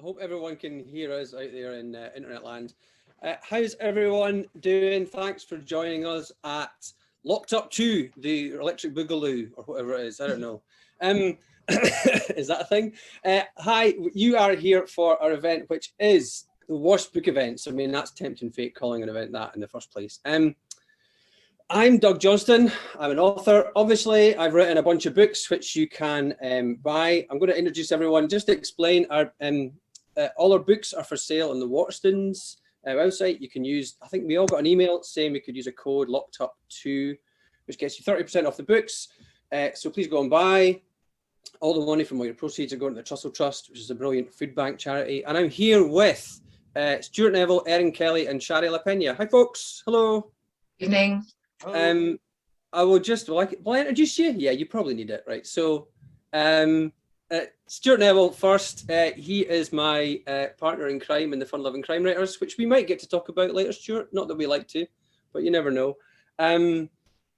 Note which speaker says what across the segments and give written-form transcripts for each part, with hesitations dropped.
Speaker 1: I hope everyone can hear us out there in internet land. How's everyone doing? Thanks for joining us at Locked Up 2, the Electric Boogaloo, or whatever it is. I don't know. Is that a thing? Hi, you are here for our event, which is the worst book events. I mean, that's tempting fate calling an event that in the first place. I'm Doug Johnstone. I'm an author. Obviously, I've written a bunch of books which you can buy. I'm going to introduce everyone just to explain our all our books are for sale on the Waterstones website. You can use, I think we all got an email saying we could use a code LOCKEDUP2, which gets you 30% off the books. So please go and buy. All the money from all your proceeds are going to the Trussell Trust, which is a brilliant food bank charity. And I'm here with Stuart Neville, Erin Kelly, and Shari Lapena. Hi, folks. Hello.
Speaker 2: Evening.
Speaker 1: I will just, will I introduce you? Yeah, you probably need it, right? So, Stuart Neville first. He is my partner in crime in the Fun Loving Crime Writers, which we might get to talk about later, Stuart. Not that we like to, but you never know.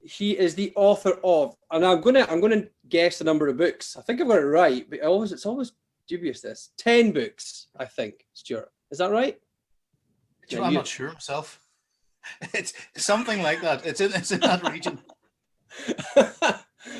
Speaker 1: He is the author of, and I'm gonna guess the number of books. I think I've got it right, but it's always dubious. This 10 books, I think. Stuart, is that right?
Speaker 3: Yeah, I'm not sure myself. It's something like that. It's in that region.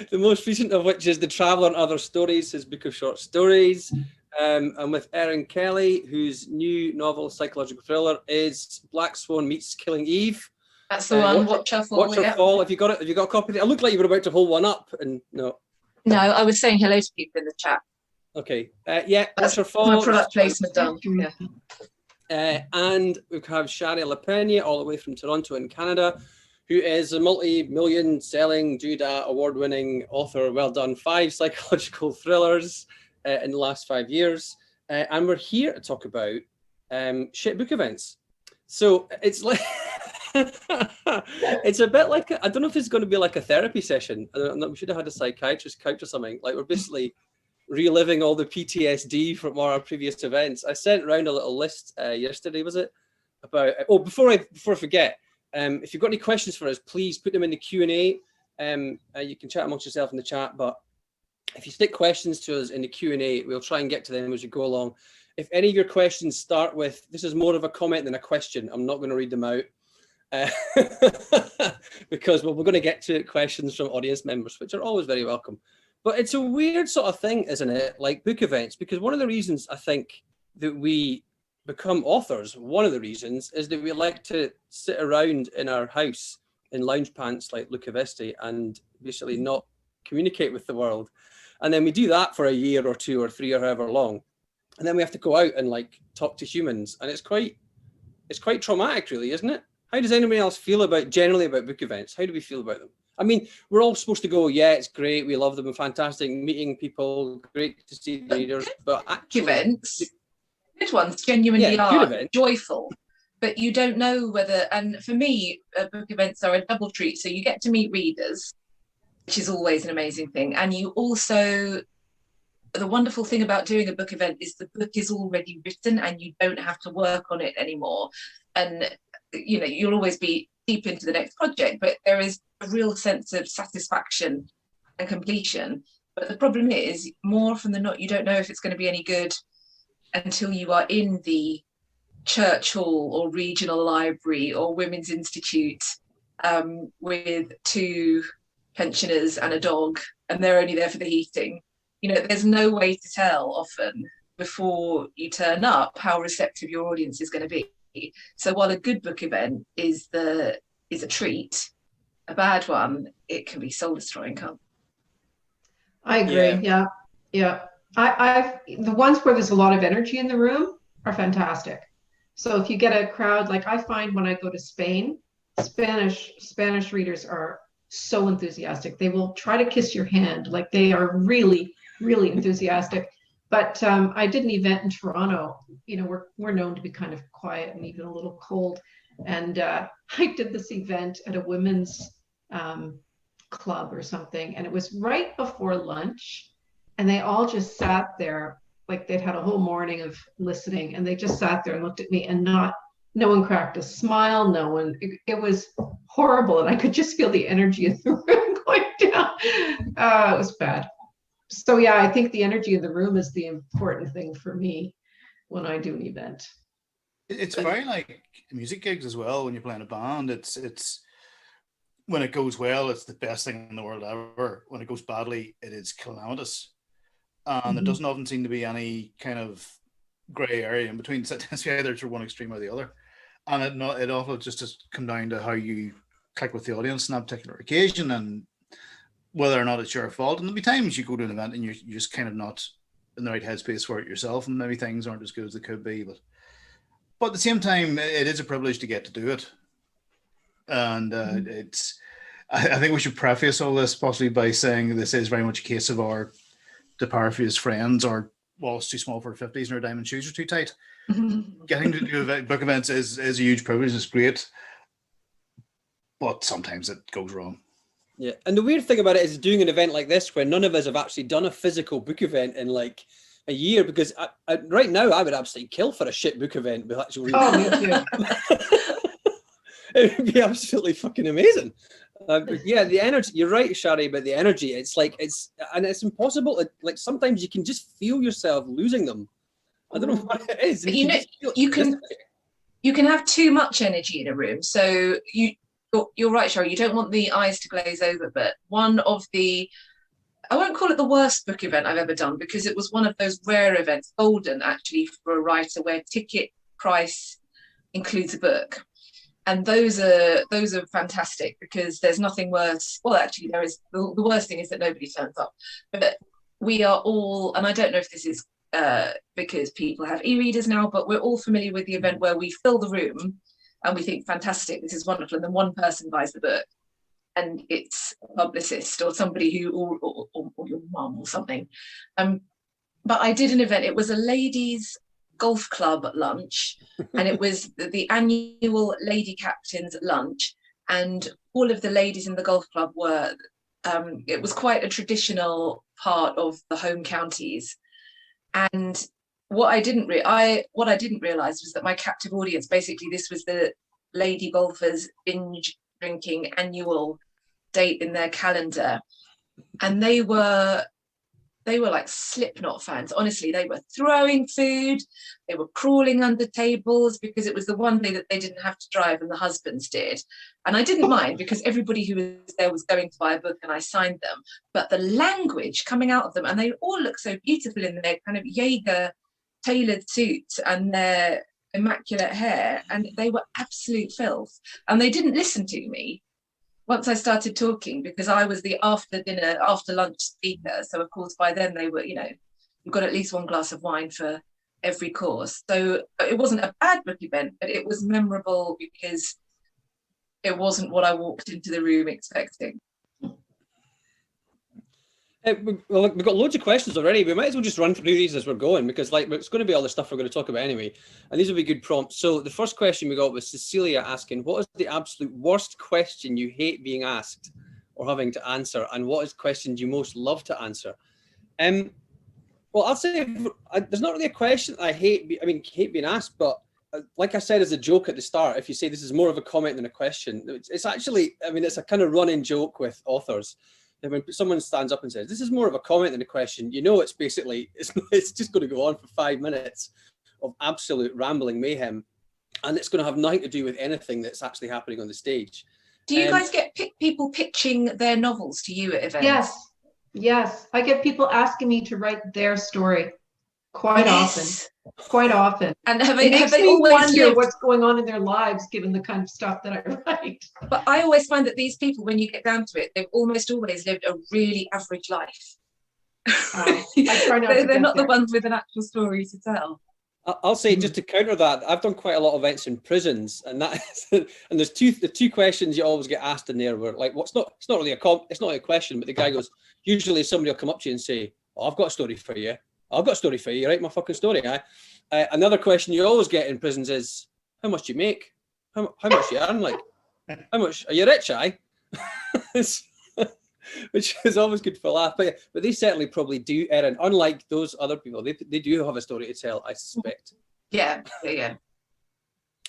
Speaker 1: The most recent of which is The Traveller and Other Stories, his book of short stories. And with Erin Kelly, whose new novel, psychological thriller, is Black Swan Meets Killing Eve.
Speaker 2: That's the one. Watch Her Fall.
Speaker 1: Watch Her Fall. Have you got it? Have you got a copy of it? It looked like you were about to hold one up, and no.
Speaker 2: No, I was saying hello to people in the chat.
Speaker 1: Okay. Yeah.
Speaker 2: That's
Speaker 1: Watch Her Fall.
Speaker 2: my product placement done. Yeah.
Speaker 1: And we have Shari Lapena, all the way from Toronto in Canada, who is a multi-million selling Judah award-winning author. Well done, 5 psychological thrillers in the last 5 years. And we're here to talk about shit book events. So it's like, it's a bit like, I don't know if it's going to be like a therapy session. We should have had a psychiatrist couch or something. Like, we're basically reliving all the PTSD from our previous events. I sent around a little list yesterday, was it? About, before I forget, if you've got any questions for us, please put them in the Q&A. You can chat amongst yourself in the chat, but if you stick questions to us in the Q&A, we'll try and get to them as you go along. If any of your questions start with, this is more of a comment than a question, I'm not going to read them out. Because we're going to get to questions from audience members, which are always very welcome. But it's a weird sort of thing, isn't it? Like book events, because one of the reasons I think that we become authors, one of the reasons is that we like to sit around in our house in lounge pants like Luca Veste and basically not communicate with the world. And then we do that for a year or 2 or 3 or however long. And then we have to go out and like talk to humans. And it's quite traumatic, really, isn't it? How does anybody else feel generally about book events? How do we feel about them? I mean, we're all supposed to go, yeah, it's great, we love them, and fantastic meeting people, great to see the readers, but actually,
Speaker 2: events, good ones genuinely are joyful, but you don't know whether, and for me, book events are a double treat. So you get to meet readers, which is always an amazing thing, and you also, the wonderful thing about doing a book event is the book is already written and you don't have to work on it anymore. And you know, you'll always be deep into the next project, but there is a real sense of satisfaction and completion. But the problem is, more often than not, you don't know if it's going to be any good until you are in the church hall or regional library or women's institute with 2 pensioners and a dog, and they're only there for the heating. You know, there's no way to tell often before you turn up how receptive your audience is going to be. So while a good book event is a treat, a bad one, it can be soul destroying.
Speaker 4: I agree. Yeah. I the ones where there's a lot of energy in the room are fantastic. So if you get a crowd, like I find when I go to Spain, Spanish readers are so enthusiastic. They will try to kiss your hand. Like they are really, really enthusiastic. But I did an event in Toronto. You know, we're known to be kind of quiet and even a little cold. And I did this event at a women's club or something. And it was right before lunch. And they all just sat there, like they'd had a whole morning of listening. And they just sat there and looked at me, and no one cracked a smile. No one, it was horrible. And I could just feel the energy in the room going down. It was bad. So yeah, I think the energy in the room is the important thing for me. when I do an event.
Speaker 3: It's very like music gigs as well. When you're playing a band, it's when it goes well, it's the best thing in the world ever. When it goes badly, it is calamitous, and there doesn't often seem to be any kind of grey area in between. It's either to one extreme or the other, and it often just has come down to how you click with the audience on that particular occasion, and whether or not it's your fault. And there'll be times you go to an event and you're just kind of not in the right headspace for it yourself, and maybe things aren't as good as they could be, but at the same time, it is a privilege to get to do it. And I think we should preface all this possibly by saying this is very much a case of our, to paraphrase friends, our wall's too small for our 50s and our diamond shoes are too tight. Getting to do book events is a huge privilege. It's great, but sometimes it goes wrong.
Speaker 1: Yeah, and the weird thing about it is doing an event like this where none of us have actually done a physical book event in like a year, because right now I would absolutely kill for a shit book event with actual reading.
Speaker 4: Oh, me too.
Speaker 1: It would be absolutely fucking amazing. But yeah, the energy, you're right, Shari, about the energy. It's like, it's impossible. Like sometimes you can just feel yourself losing them. I don't know what it is.
Speaker 2: But you can have too much energy in a room. So you're right, Shari, you don't want the eyes to glaze over, but one of the, I won't call it the worst book event I've ever done, because it was one of those rare events, golden actually for a writer, where ticket price includes a book. And those are fantastic, because there's nothing worse. Well, actually, there is. The worst thing is that nobody turns up. But we are all, and I don't know if this is because people have e-readers now, but we're all familiar with the event where we fill the room and we think, fantastic, this is wonderful. And then one person buys the book, and it's a publicist or somebody who, or your mum or something. But I did an event. It was a ladies' golf club lunch, and it was the annual lady captains lunch, and all of the ladies in the golf club were. It was quite a traditional part of the home counties, and what I didn't realise was that my captive audience, basically, this was the lady golfers' binge drinking annual date in their calendar, and they were like Slipknot fans. Honestly, they were throwing food, they were crawling under tables, because it was the one day that they didn't have to drive and the husbands did. And I didn't mind, because everybody who was there was going to buy a book and I signed them. But the language coming out of them, and they all look so beautiful in their kind of Jaeger tailored suits and their immaculate hair, and they were absolute filth. And they didn't listen to me once I started talking, because I was the after dinner, after lunch speaker. So of course by then they were, you've got at least one glass of wine for every course. So it wasn't a bad book event, but it was memorable because it wasn't what I walked into the room expecting.
Speaker 1: Well, we've got loads of questions already. We might as well just run through these as we're going, because it's going to be all the stuff we're going to talk about anyway. And these will be good prompts. So the first question we got was Cecilia asking, what is the absolute worst question you hate being asked or having to answer? And what is questions you most love to answer? Well, I'll say there's not really a question I hate being asked, but like I said as a joke at the start, if you say this is more of a comment than a question, it's actually, it's a kind of running joke with authors. When someone stands up and says, this is more of a comment than a question, it's basically, it's just going to go on for 5 minutes of absolute rambling mayhem. And it's going to have nothing to do with anything that's actually happening on the stage.
Speaker 2: Do you guys get people pitching their novels to you at events?
Speaker 4: Yes. I get people asking me to write their story quite often. And have they always wonder what's going on in their lives, given the kind of stuff that I write.
Speaker 2: But I always find that these people, when you get down to it, they've almost always lived a really average life.
Speaker 4: I try not to
Speaker 2: they're not the ones with an actual story to tell.
Speaker 1: I'll say, just to counter that, I've done quite a lot of events in prisons, and there's the two questions you always get asked in there were like, it's not really a question, but the guy goes, usually somebody will come up to you and say, oh, I've got a story for you. I've got a story for you. Write my fucking story. Another question you always get in prisons is, how much do you make? How much do you earn? Like, how much are you rich? Which is always good for a laugh. But they certainly probably do, Erin. Unlike those other people, they do have a story to tell, I suspect.
Speaker 2: Yeah.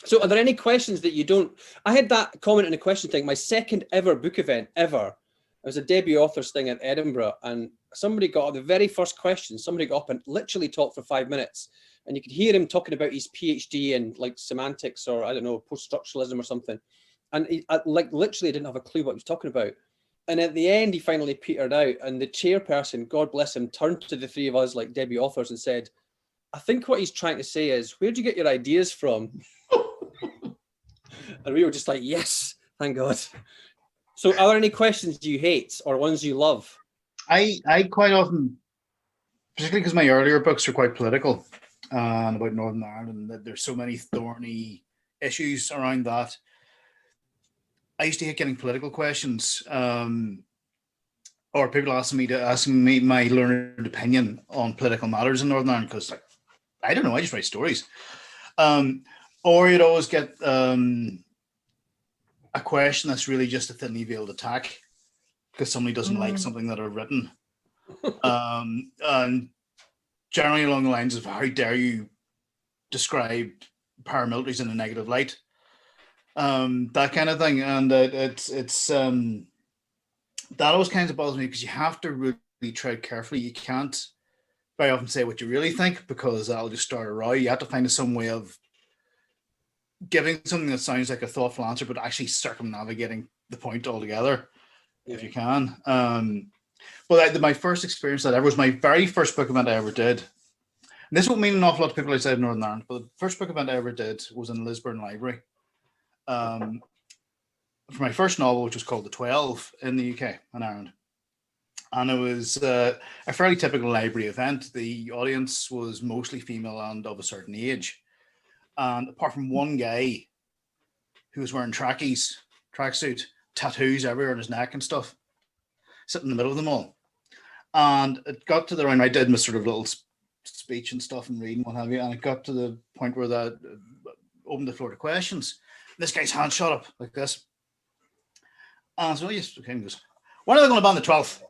Speaker 1: So are there any questions that you don't? I had that comment in a question thing. My second ever book event ever. It was a debut authors thing in Edinburgh, and somebody got up, the very first question, somebody got up and literally talked for 5 minutes, and you could hear him talking about his PhD in like semantics or, I don't know, post-structuralism or something. And he like literally didn't have a clue what he was talking about. And at the end, he finally petered out, and the chairperson, God bless him, turned to the three of us like debut authors and said, I think what he's trying to say is, where'd you get your ideas from? And we were just like, yes, thank God. So are there any questions you hate or ones you love?
Speaker 3: I quite often, particularly because my earlier books are quite political and about Northern Ireland, that there's so many thorny issues around that. I used to hate getting political questions, or people asking me my learned opinion on political matters in Northern Ireland, because I don't know, I just write stories. Or you'd always get a question that's really just a thinly veiled attack because somebody doesn't like something that I've written. And generally along the lines of, how dare you describe paramilitaries in a negative light? That kind of thing. And it's that always kind of bothers me, because you have to really tread carefully. You can't very often say what you really think, because that'll just start a row. You have to find some way of giving something that sounds like a thoughtful answer, but actually circumnavigating the point altogether, if you can. But my first experience that ever was my very first book event I ever did. And this won't mean an awful lot to people outside Northern Ireland, but the first book event I ever did was in Lisburn Library. For my first novel, which was called The 12 in the UK and Ireland. And it was a fairly typical library event. The audience was mostly female and of a certain age. And apart from one guy who was wearing tracksuit, tattoos everywhere on his neck and stuff, sitting in the middle of them all. And it got to the round, I did my sort of little speech and stuff and reading, what have you, and it got to the point where that opened the floor to questions. This guy's hand shot up like this. And so, yes, okay, he goes, when are they going to ban the 12th?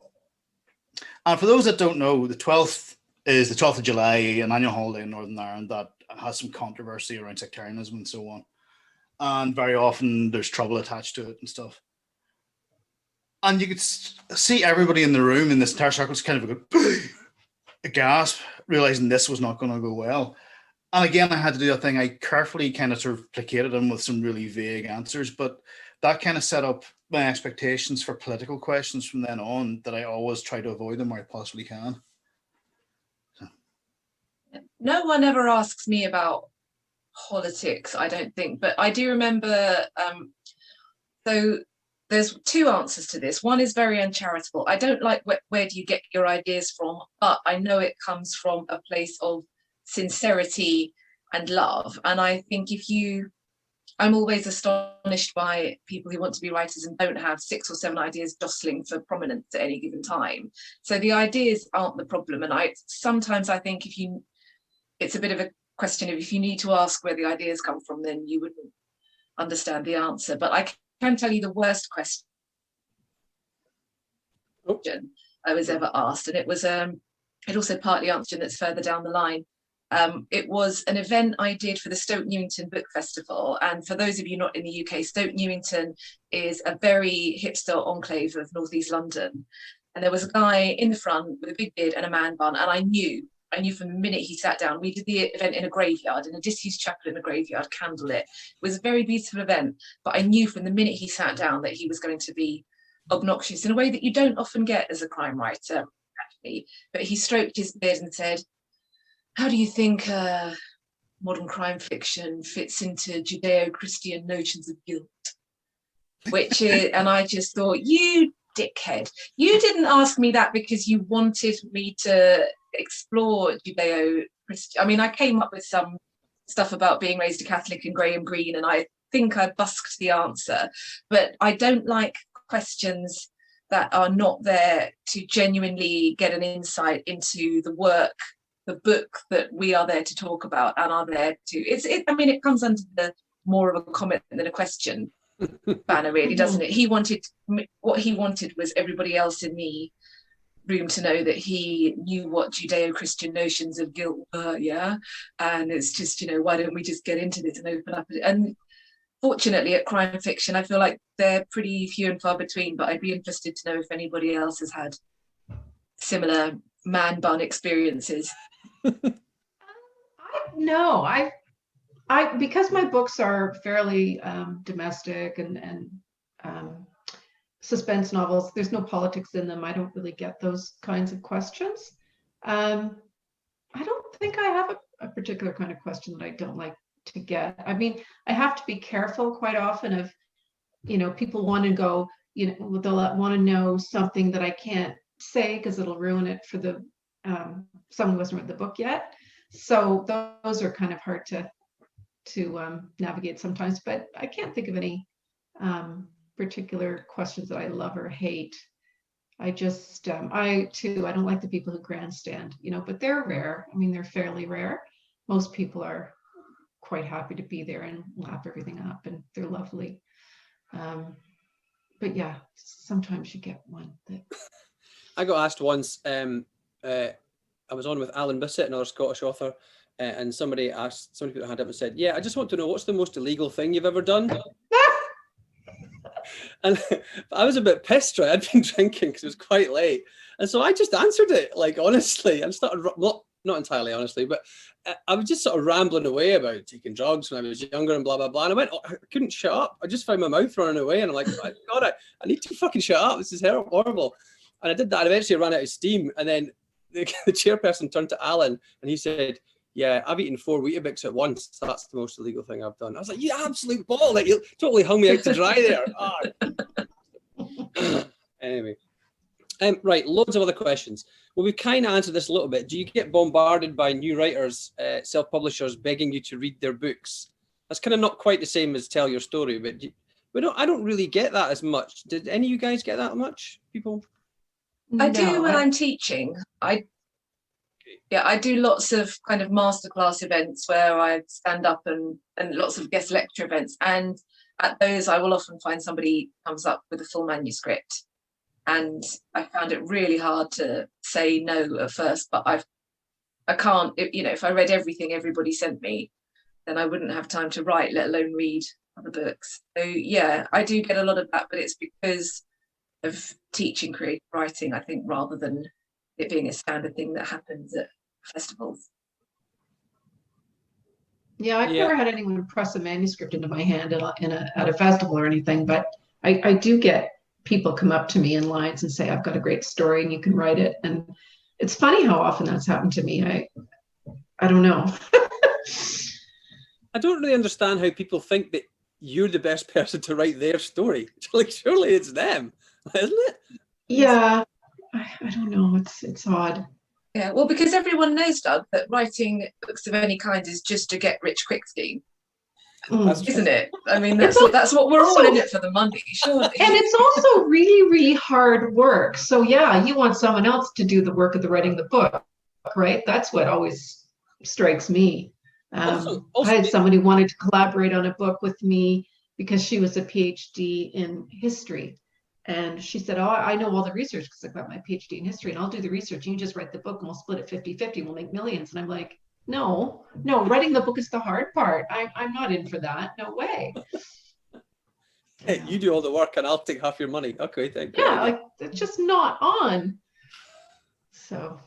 Speaker 3: And for those that don't know, the 12th is the 12th of July, an annual holiday in Northern Ireland that has some controversy around sectarianism and so on. And very often there's trouble attached to it and stuff. And you could see everybody in the room in this entire circle just kind of a gasp, realizing this was not going to go well. And again, I had to do that thing. I carefully kind of sort of placated him with some really vague answers, but that kind of set up my expectations for political questions from then on, that I always try to avoid them where I possibly can. So.
Speaker 2: No one ever asks me about politics, I don't think, but I do remember, so there's two answers to this. One is very uncharitable. I don't like where do you get your ideas from, but I know it comes from a place of sincerity and love. And I think I'm always astonished by people who want to be writers and don't have 6 or 7 ideas jostling for prominence at any given time. So the ideas aren't the problem. And sometimes I think it's a bit of a question of, if you need to ask where the ideas come from, then you wouldn't understand the answer. But I can tell you the worst question I was ever asked, and it was it also partly answered that's further down the line. It was an event I did for the Stoke Newington Book Festival, and for those of you not in the UK, Stoke Newington is a very hipster enclave of northeast London, and there was a guy in the front with a big beard and a man bun, and I knew from the minute he sat down. We did the event in a graveyard, in a disused chapel in a graveyard, candlelit. It was a very beautiful event, but I knew from the minute he sat down that he was going to be obnoxious in a way that you don't often get as a crime writer, actually. But he stroked his beard and said, how do you think modern crime fiction fits into Judeo-Christian notions of guilt? Which is, and I just thought, you dickhead, you didn't ask me that because you wanted me to explore Judeo-Christian. I mean, I came up with some stuff about being raised a Catholic and Graham Greene, and I think I busked the answer, but I don't like questions that are not there to genuinely get an insight into the work, the book that we are there to talk about and are there to, I mean, it comes under the more of a comment than a question banner, really, doesn't it? What he wanted was everybody else in the room to know that he knew what Judeo-Christian notions of guilt were, yeah? And it's just, why don't we just get into this and open up? And fortunately at crime fiction, I feel like they're pretty few and far between, but I'd be interested to know if anybody else has had similar man bun experiences?
Speaker 4: No, I because my books are fairly domestic and suspense novels, there's no politics in them. I don't really get those kinds of questions. I don't think I have a particular kind of question that I don't like to get. I mean, I have to be careful quite often of, people want to go, they'll want to know something that I can't say because it'll ruin it for the someone who hasn't read the book yet. So those are kind of hard to navigate sometimes, but I can't think of any particular questions that I love or hate. I just, I don't like the people who grandstand, but they're rare. I mean, they're fairly rare. Most people are quite happy to be there and lap everything up, and they're lovely. But yeah, sometimes you get one that.
Speaker 1: I got asked once, I was on with Alan Bissett, another Scottish author, and somebody put their hand up and said, yeah, I just want to know, what's the most illegal thing you've ever done? And I was a bit pissed, right? I'd been drinking because it was quite late. And so I just answered it, like, honestly, and started, not entirely honestly, but I was just sort of rambling away about taking drugs when I was younger and blah, blah, blah. And I couldn't shut up. I just found my mouth running away. And I'm like, God, I need to fucking shut up. This is horrible. And I did that. And eventually I ran out of steam. And then the chairperson turned to Alan and he said, yeah, I've eaten 4 Weetabix at once. So that's the most illegal thing I've done. I was like, you absolute ball. Like, you totally hung me out to dry there. Oh. Anyway. Right, loads of other questions. Well, we've kind of answered this a little bit. Do you get bombarded by new writers, self-publishers begging you to read their books? That's kind of not quite the same as tell your story, but I don't really get that as much. Did any of you guys get that much, people?
Speaker 2: I do when I'm teaching. I do lots of kind of masterclass events where I stand up and lots of guest lecture events. And at those, I will often find somebody comes up with a full manuscript. And I found it really hard to say no at first, but I can't, if I read everything everybody sent me, then I wouldn't have time to write, let alone read other books. So yeah, I do get a lot of that, but it's because of teaching creative writing, I think, rather than it being a standard thing that happens at festivals.
Speaker 4: Yeah, I've never had anyone press a manuscript into my hand at a festival or anything, but I do get people come up to me in lines and say, I've got a great story and you can write it. And it's funny how often that's happened to me. I don't know.
Speaker 1: I don't really understand how people think that you're the best person to write their story. Like, surely it's them, isn't it?
Speaker 4: Yeah, I don't know. It's odd.
Speaker 2: Yeah, well, because everyone knows, Doug, that writing books of any kind is just a get rich quick scheme. Isn't it? I mean, that's what we're all in it for the money, surely.
Speaker 4: And it's also really, really hard work. So yeah, you want someone else to do the work of the writing the book, right? That's what always strikes me. I had somebody who wanted to collaborate on a book with me because she was a PhD in history. And she said, oh, I know all the research because I've got my PhD in history and I'll do the research. You just write the book and we'll split it 50-50. We'll make millions. And I'm like, no, writing the book is the hard part. I'm not in for that. No way.
Speaker 1: Hey, you do all the work and I'll take half your money. Okay, thank you.
Speaker 4: Yeah, like it's just not on. So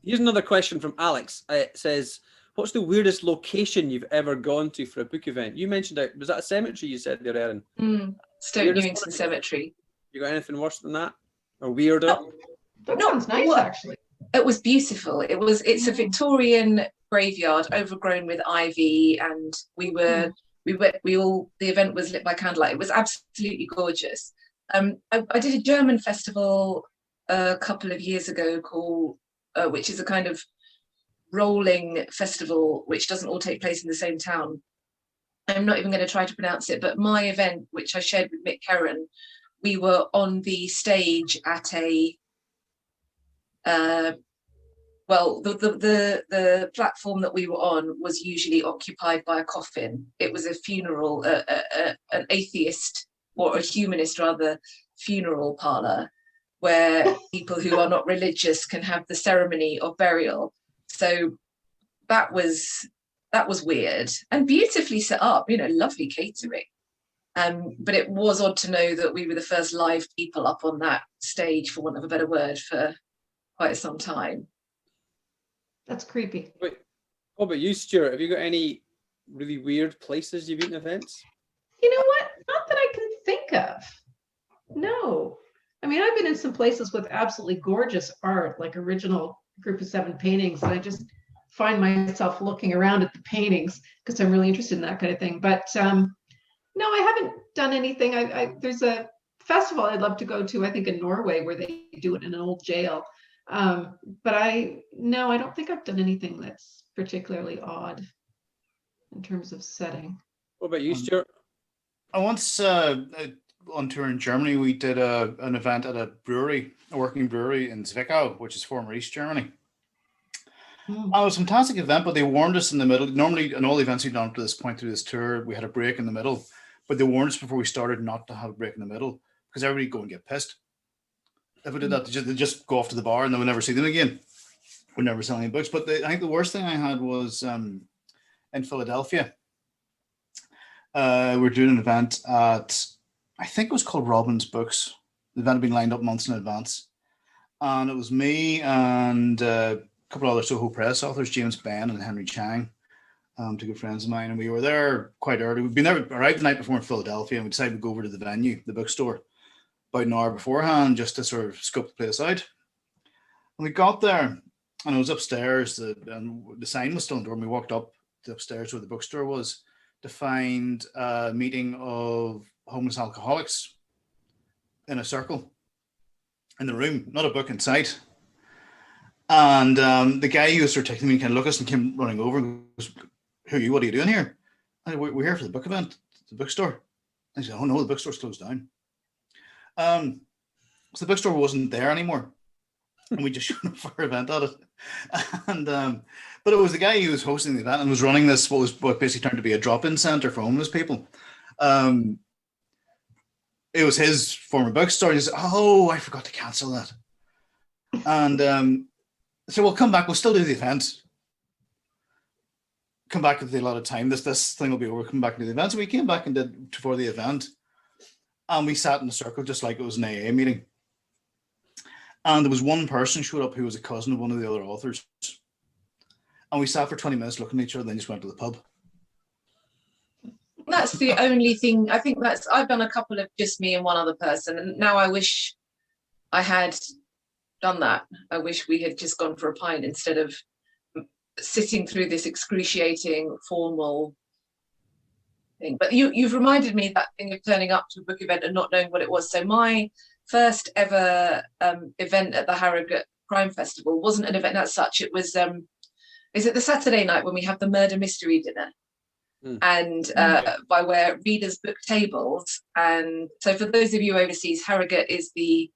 Speaker 1: here's another question from Alex. It says, what's the weirdest location you've ever gone to for a book event? You mentioned it. Was that a cemetery you said there, Erin?
Speaker 2: Stoke Newington Cemetery.
Speaker 1: You got anything worse than that? Or weirder?
Speaker 4: No, that sounds nice, actually.
Speaker 2: It was beautiful. It's a Victorian graveyard overgrown with ivy, and the event was lit by candlelight. It was absolutely gorgeous. I did a German festival a couple of years ago called, which is a kind of rolling festival which doesn't all take place in the same town. I'm not even going to try to pronounce it, but my event, which I shared with Mick Kerran, we were on the stage at a the platform that we were on was usually occupied by a coffin. It was a funeral, an atheist or a humanist rather funeral parlour where people who are not religious can have the ceremony of burial. So that was weird and beautifully set up, lovely catering. But it was odd to know that we were the first live people up on that stage, for want of a better word, for quite some time.
Speaker 4: That's creepy.
Speaker 1: Wait, what about you, Stuart? Have you got any really weird places you've been at events?
Speaker 4: You know what? Not that I can think of. No. I mean, I've been in some places with absolutely gorgeous art, like original group of 7 paintings, and I just find myself looking around at the paintings because I'm really interested in that kind of thing. But no, I haven't done anything. There's a festival I'd love to go to, I think in Norway, where they do it in an old jail. But I don't think I've done anything that's particularly odd in terms of setting.
Speaker 1: What about you, Stuart?
Speaker 3: I once on tour in Germany, we did an event at a brewery, a working brewery in Zwickau, which is former East Germany. It was a fantastic event, but they warned us in the middle. Normally, in all the events we've done up to this point through this tour, we had a break in the middle, but they warned us before we started not to have a break in the middle because everybody would go and get pissed. If we did that, they'd just go off to the bar and then we'd never see them again. We'd never sell any books. But I think the worst thing I had was in Philadelphia. We're doing an event at, I think it was called Robin's Books. The event had been lined up months in advance. And it was me and a couple of other Soho Press authors, James Ben and Henry Chang, two good friends of mine. And we were there quite early. We'd been there, arrived the night before in Philadelphia, and we decided we'd go over to the venue, the bookstore, about an hour beforehand, just to sort of scope the place out. And we got there, and I was upstairs, and the sign was still on the door, and we walked up to upstairs where the bookstore was to find a meeting of homeless alcoholics in a circle in the room, not a book in sight. And the guy who was sort of taking me kind of looked at us and came running over and goes, "Who are you? What are you doing here?" I said, "We're here for the book event, the bookstore." I said, "Oh no, the bookstore's closed down." So the bookstore wasn't there anymore, and we just showed up for our event at it. And but it was the guy who was hosting the event and was running this what basically turned to be a drop-in center for homeless people. It was his former bookstore. He said, "Oh, I forgot to cancel that." And so we'll come back. We'll still do the event. Come back with a lot of time. This thing will be over. Come back to the event. So we came back and did for the event, and we sat in a circle just like it was an AA meeting. And there was one person showed up who was a cousin of one of the other authors, and we sat for 20 minutes looking at each other. Then just went to the pub.
Speaker 2: That's the only thing. I think I've done a couple of just me and one other person, and now I wish I had done that. I wish we had just gone for a pint instead of sitting through this excruciating formal thing. But you've reminded me of that thing of turning up to a book event and not knowing what it was. So my first ever event at the Harrogate Crime Festival wasn't an event as such. It was is it the Saturday night when we have the murder mystery dinner? And by where readers book tables. And so for those of you overseas, Harrogate is the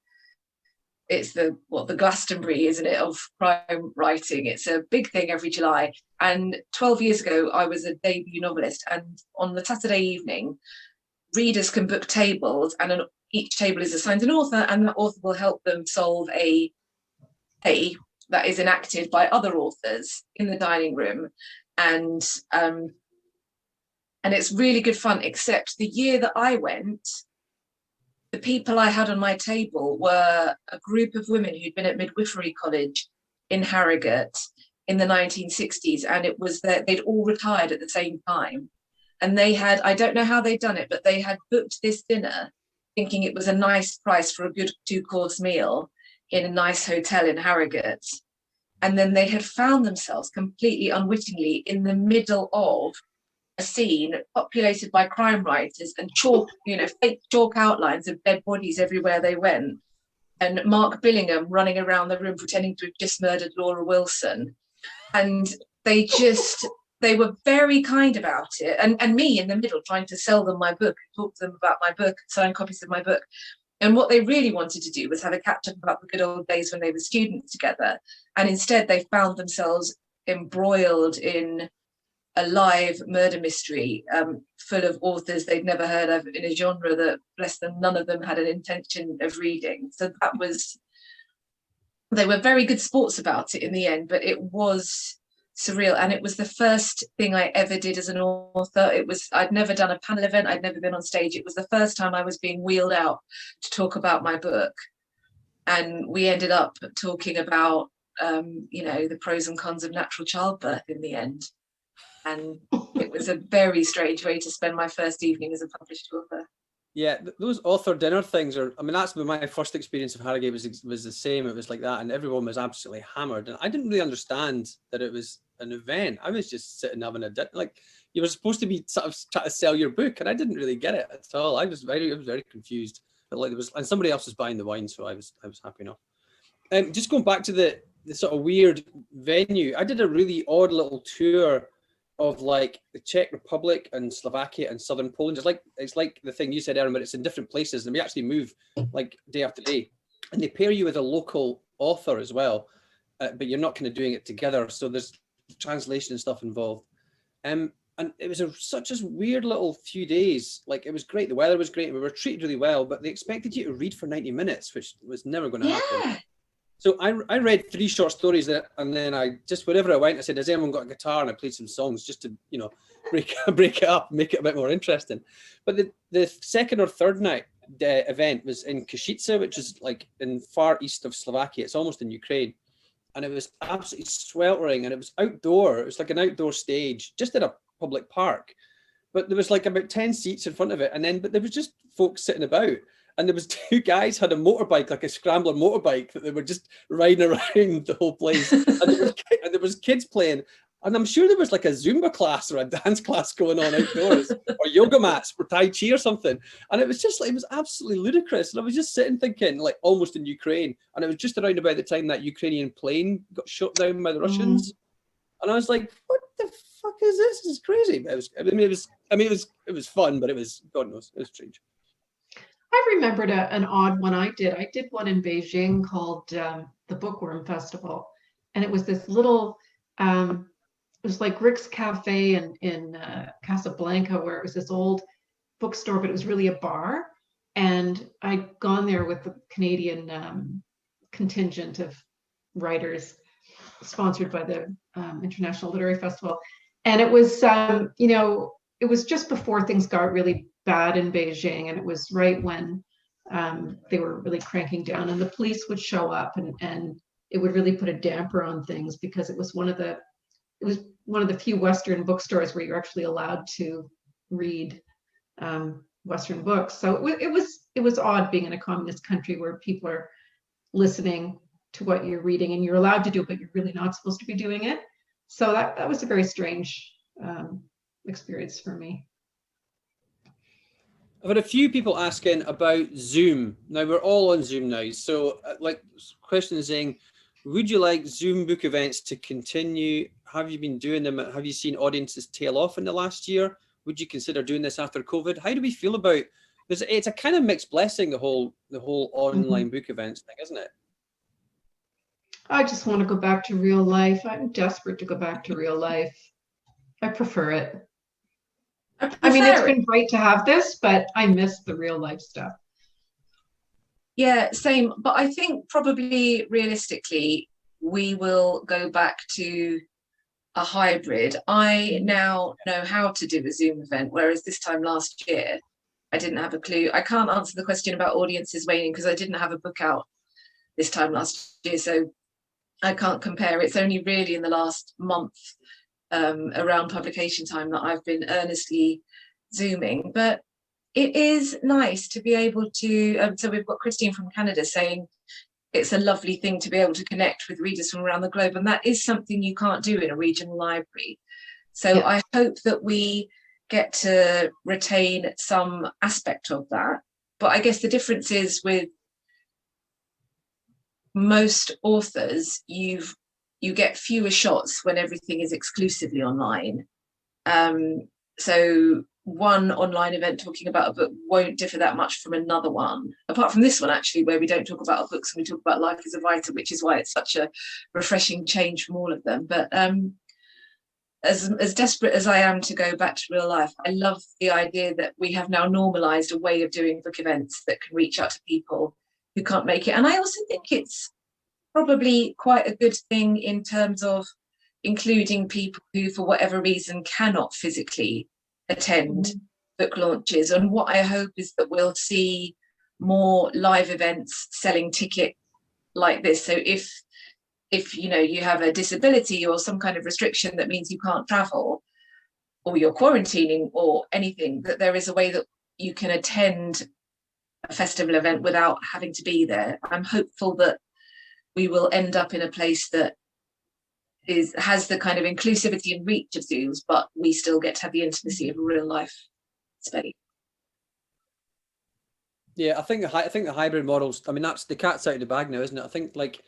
Speaker 2: Glastonbury, isn't it, of crime writing. It's a big thing every July. And 12 years ago, I was a debut novelist. And on the Saturday evening, readers can book tables, and each table is assigned an author, and that author will help them solve a play that is enacted by other authors in the dining room. And it's really good fun, except the year that I went, the people I had on my table were a group of women who'd been at midwifery college in Harrogate in the 1960s, and it was that they'd all retired at the same time. And they had, I don't know how they'd done it, but they had booked this dinner thinking it was a nice price for a good 2-course meal in a nice hotel in Harrogate. And then they had found themselves completely unwittingly in the middle of a scene populated by crime writers and chalk, fake chalk outlines of dead bodies everywhere they went, and Mark Billingham running around the room pretending to have just murdered Laura Wilson. And they were very kind about it, and me in the middle trying to sell them my book, talk to them about my book, sign copies of my book. And what they really wanted to do was have a catch up about the good old days when they were students together, and instead they found themselves embroiled in a live murder mystery full of authors they'd never heard of in a genre that, bless them, none of them had an intention of reading. So they were very good sports about it in the end, but it was surreal. And it was the first thing I ever did as an author. I'd never done a panel event. I'd never been on stage. It was the first time I was being wheeled out to talk about my book. And we ended up talking about, the pros and cons of natural childbirth in the end. And it was a very strange way to spend my first evening as a published author.
Speaker 1: Yeah, those author dinner things are, I mean, that's been my first experience of Harrogate was the same. It was like that, and everyone was absolutely hammered. And I didn't really understand that it was an event. I was just sitting having a dinner. Like, you were supposed to be sort of trying to sell your book, and I didn't really get it at all. I was very confused. But like, and somebody else was buying the wine, so I was happy enough. Just going back to the sort of weird venue, I did a really odd little tour of like the Czech Republic and Slovakia and southern Poland. It's like the thing you said, Erin, but it's in different places, and we actually move like day after day, and they pair you with a local author as well, but you're not kind of doing it together, so there's translation and stuff involved. And it was such a weird little few days. Like, it was great, the weather was great, we were treated really well, but they expected you to read for 90 minutes, which was never going to happen. So I read 3 short stories, and then I just, wherever I went, I said, has anyone got a guitar? And I played some songs just to, break it up, make it a bit more interesting. But the second or third night event was in Košice, which is like in far east of Slovakia. It's almost in Ukraine. And it was absolutely sweltering, and it was outdoor. It was like an outdoor stage, just in a public park. But there was like about 10 seats in front of it. But there was just folks sitting about. And there was 2 guys had a motorbike, like a scrambler motorbike, that they were just riding around the whole place. And there was kids playing. And I'm sure there was like a Zumba class or a dance class going on outdoors, or yoga mats for Tai Chi or something. And it was just like, it was absolutely ludicrous. And I was just sitting thinking, like, almost in Ukraine. And it was just around about the time that Ukrainian plane got shot down by the Russians. And I was like, what the fuck is this? This is crazy. But it was fun, but it was, God knows, it was strange.
Speaker 4: I remembered an odd one I did. I did one in Beijing called the Bookworm Festival. And it was this little, it was like Rick's Cafe in Casablanca, where it was this old bookstore, but it was really a bar. And I'd gone there with the Canadian contingent of writers sponsored by the International Literary Festival. And it was, it was just before things got really bad in Beijing, and it was right when they were really cranking down, and the police would show up, and it would really put a damper on things, because it was one of the few Western bookstores where you're actually allowed to read Western books. So it was odd being in a communist country where people are listening to what you're reading, and you're allowed to do it, but you're really not supposed to be doing it. So that was a very strange experience for me.
Speaker 1: I've had a few people asking about Zoom. Now, we're all on Zoom now. So, like, question is saying, would you like Zoom book events to continue? Have you been doing them? Have you seen audiences tail off in the last year? Would you consider doing this after COVID? How do we feel about this? It's a kind of mixed blessing, the whole online book events thing, isn't it?
Speaker 4: I just want to go back to real life. I'm desperate to go back to real life. I prefer it. I mean, it's been great to have this, but I miss the real life stuff.
Speaker 2: Yeah, same. But I think probably realistically, we will go back to a hybrid. I now know how to do a Zoom event, whereas this time last year, I didn't have a clue. I can't answer the question about audiences waning because I didn't have a book out this time last year, so I can't compare. It's only really in the last month around publication time that I've been earnestly Zooming, but it is nice to be able to, so we've got Christine from Canada saying it's a lovely thing to be able to connect with readers from around the globe, and that is something you can't do in a regional library. So yeah. I hope that we get to retain some aspect of that, but I guess the difference is with most authors, you get fewer shots when everything is exclusively online. So one online event talking about a book won't differ that much from another one, apart from this one actually, where we don't talk about our books and we talk about life as a writer, which is why it's such a refreshing change from all of them. But as desperate as I am to go back to real life, I love the idea that we have now normalized a way of doing book events that can reach out to people who can't make it. And I also think it's probably quite a good thing in terms of including people who, for whatever reason, cannot physically attend book launches. And what I hope is that we'll see more live events selling tickets like this. So if you know you have a disability or some kind of restriction that means you can't travel, or you're quarantining or anything, that there is a way that you can attend a festival event without having to be there. I'm hopeful that we will end up in a place that has the kind of inclusivity and reach of zoos, but we still get to have the intimacy of a real life space.
Speaker 1: Yeah, I think the hybrid models, I mean, that's the cat's out of the bag now, isn't it? I think like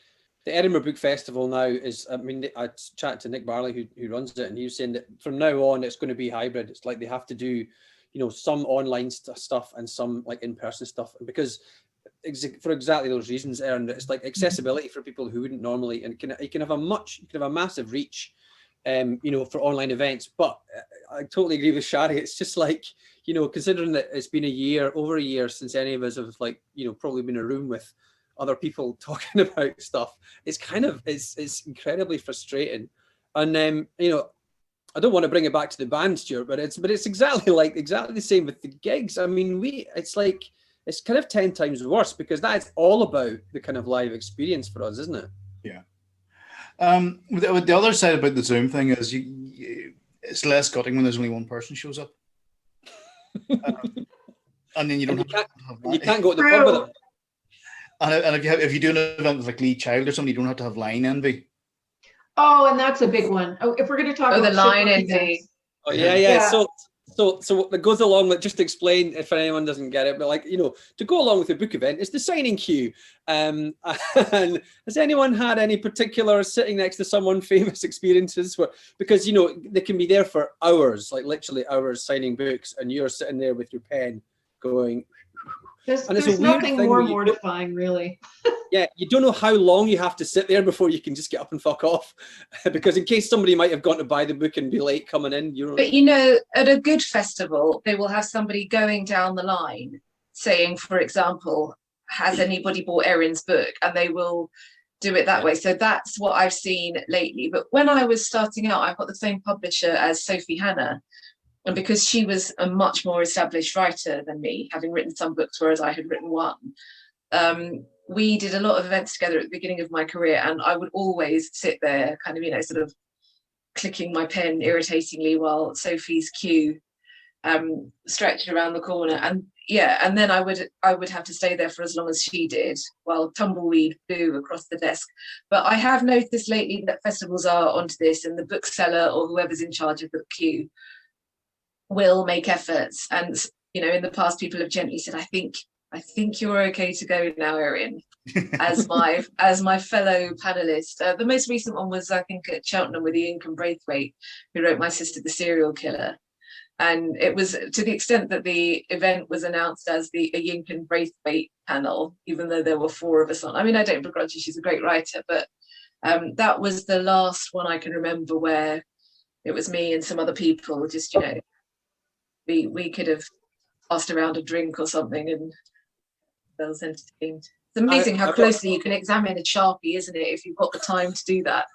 Speaker 1: the Edinburgh Book Festival now is, I mean, I chatted to Nick Barley who runs it, and he was saying that from now on it's going to be hybrid. It's like they have to do, you know, some online stuff and some like in-person stuff, because for exactly those reasons, Erin, it's like accessibility for people who wouldn't normally, and you can have a massive reach, you know, for online events. But I totally agree with Shari. It's just like, you know, considering that it's been over a year since any of us have, like, you know, probably been in a room with other people talking about stuff, it's kind of, it's incredibly frustrating. And you know, I don't want to bring it back to the band, Stuart, but it's exactly the same with the gigs. I mean, it's like, it's kind of 10 times worse, because that's all about the kind of live experience for us, isn't it?
Speaker 3: Yeah. The other side about the Zoom thing is it's less gutting when there's only one person shows up. And then you don't
Speaker 1: you can't go to the pub with them.
Speaker 3: And if you do an event with like Lee Child or somebody, you don't have to have line envy.
Speaker 4: Oh, and that's a big one. Oh, if we're going to talk about
Speaker 2: the line envy.
Speaker 1: Oh yeah. So that goes along with, just to explain if anyone doesn't get it, but like, you know, to go along with the book event, it's the signing queue. And has anyone had any particular sitting next to someone famous experiences because, you know, they can be there for hours, like literally hours signing books, and you're sitting there with your pen going.
Speaker 4: There's nothing more mortifying, really.
Speaker 1: Yeah, you don't know how long you have to sit there before you can just get up and fuck off, because in case somebody might have gone to buy the book and be late coming in.
Speaker 2: But you know, at a good festival, they will have somebody going down the line saying, for example, has anybody bought Erin's book? And they will do it that way. So that's what I've seen lately. But when I was starting out, I've got the same publisher as Sophie Hannah. And because she was a much more established writer than me, having written some books, whereas I had written one, we did a lot of events together at the beginning of my career, and I would always sit there kind of, you know, sort of clicking my pen irritatingly while Sophie's queue stretched around the corner. And yeah, and then I would have to stay there for as long as she did while tumbleweed flew across the desk. But I have noticed lately that festivals are onto this, and the bookseller or whoever's in charge of the queue will make efforts. And, you know, in the past, people have gently said, I think you're okay to go now, Erin, as my fellow panelist. The most recent one was, I think, at Cheltenham with Ian Braithwaite, who wrote My Sister the Serial Killer. And it was to the extent that the event was announced as the Yinkin Braithwaite panel, even though there were 4 of us on. I mean, I don't begrudge her, she's a great writer, but that was the last one I can remember where it was me and some other people, just, you know, we could have passed around a drink or something and that was entertained. It's amazing how closely you can examine a Sharpie, isn't it, if you've got the time to do that.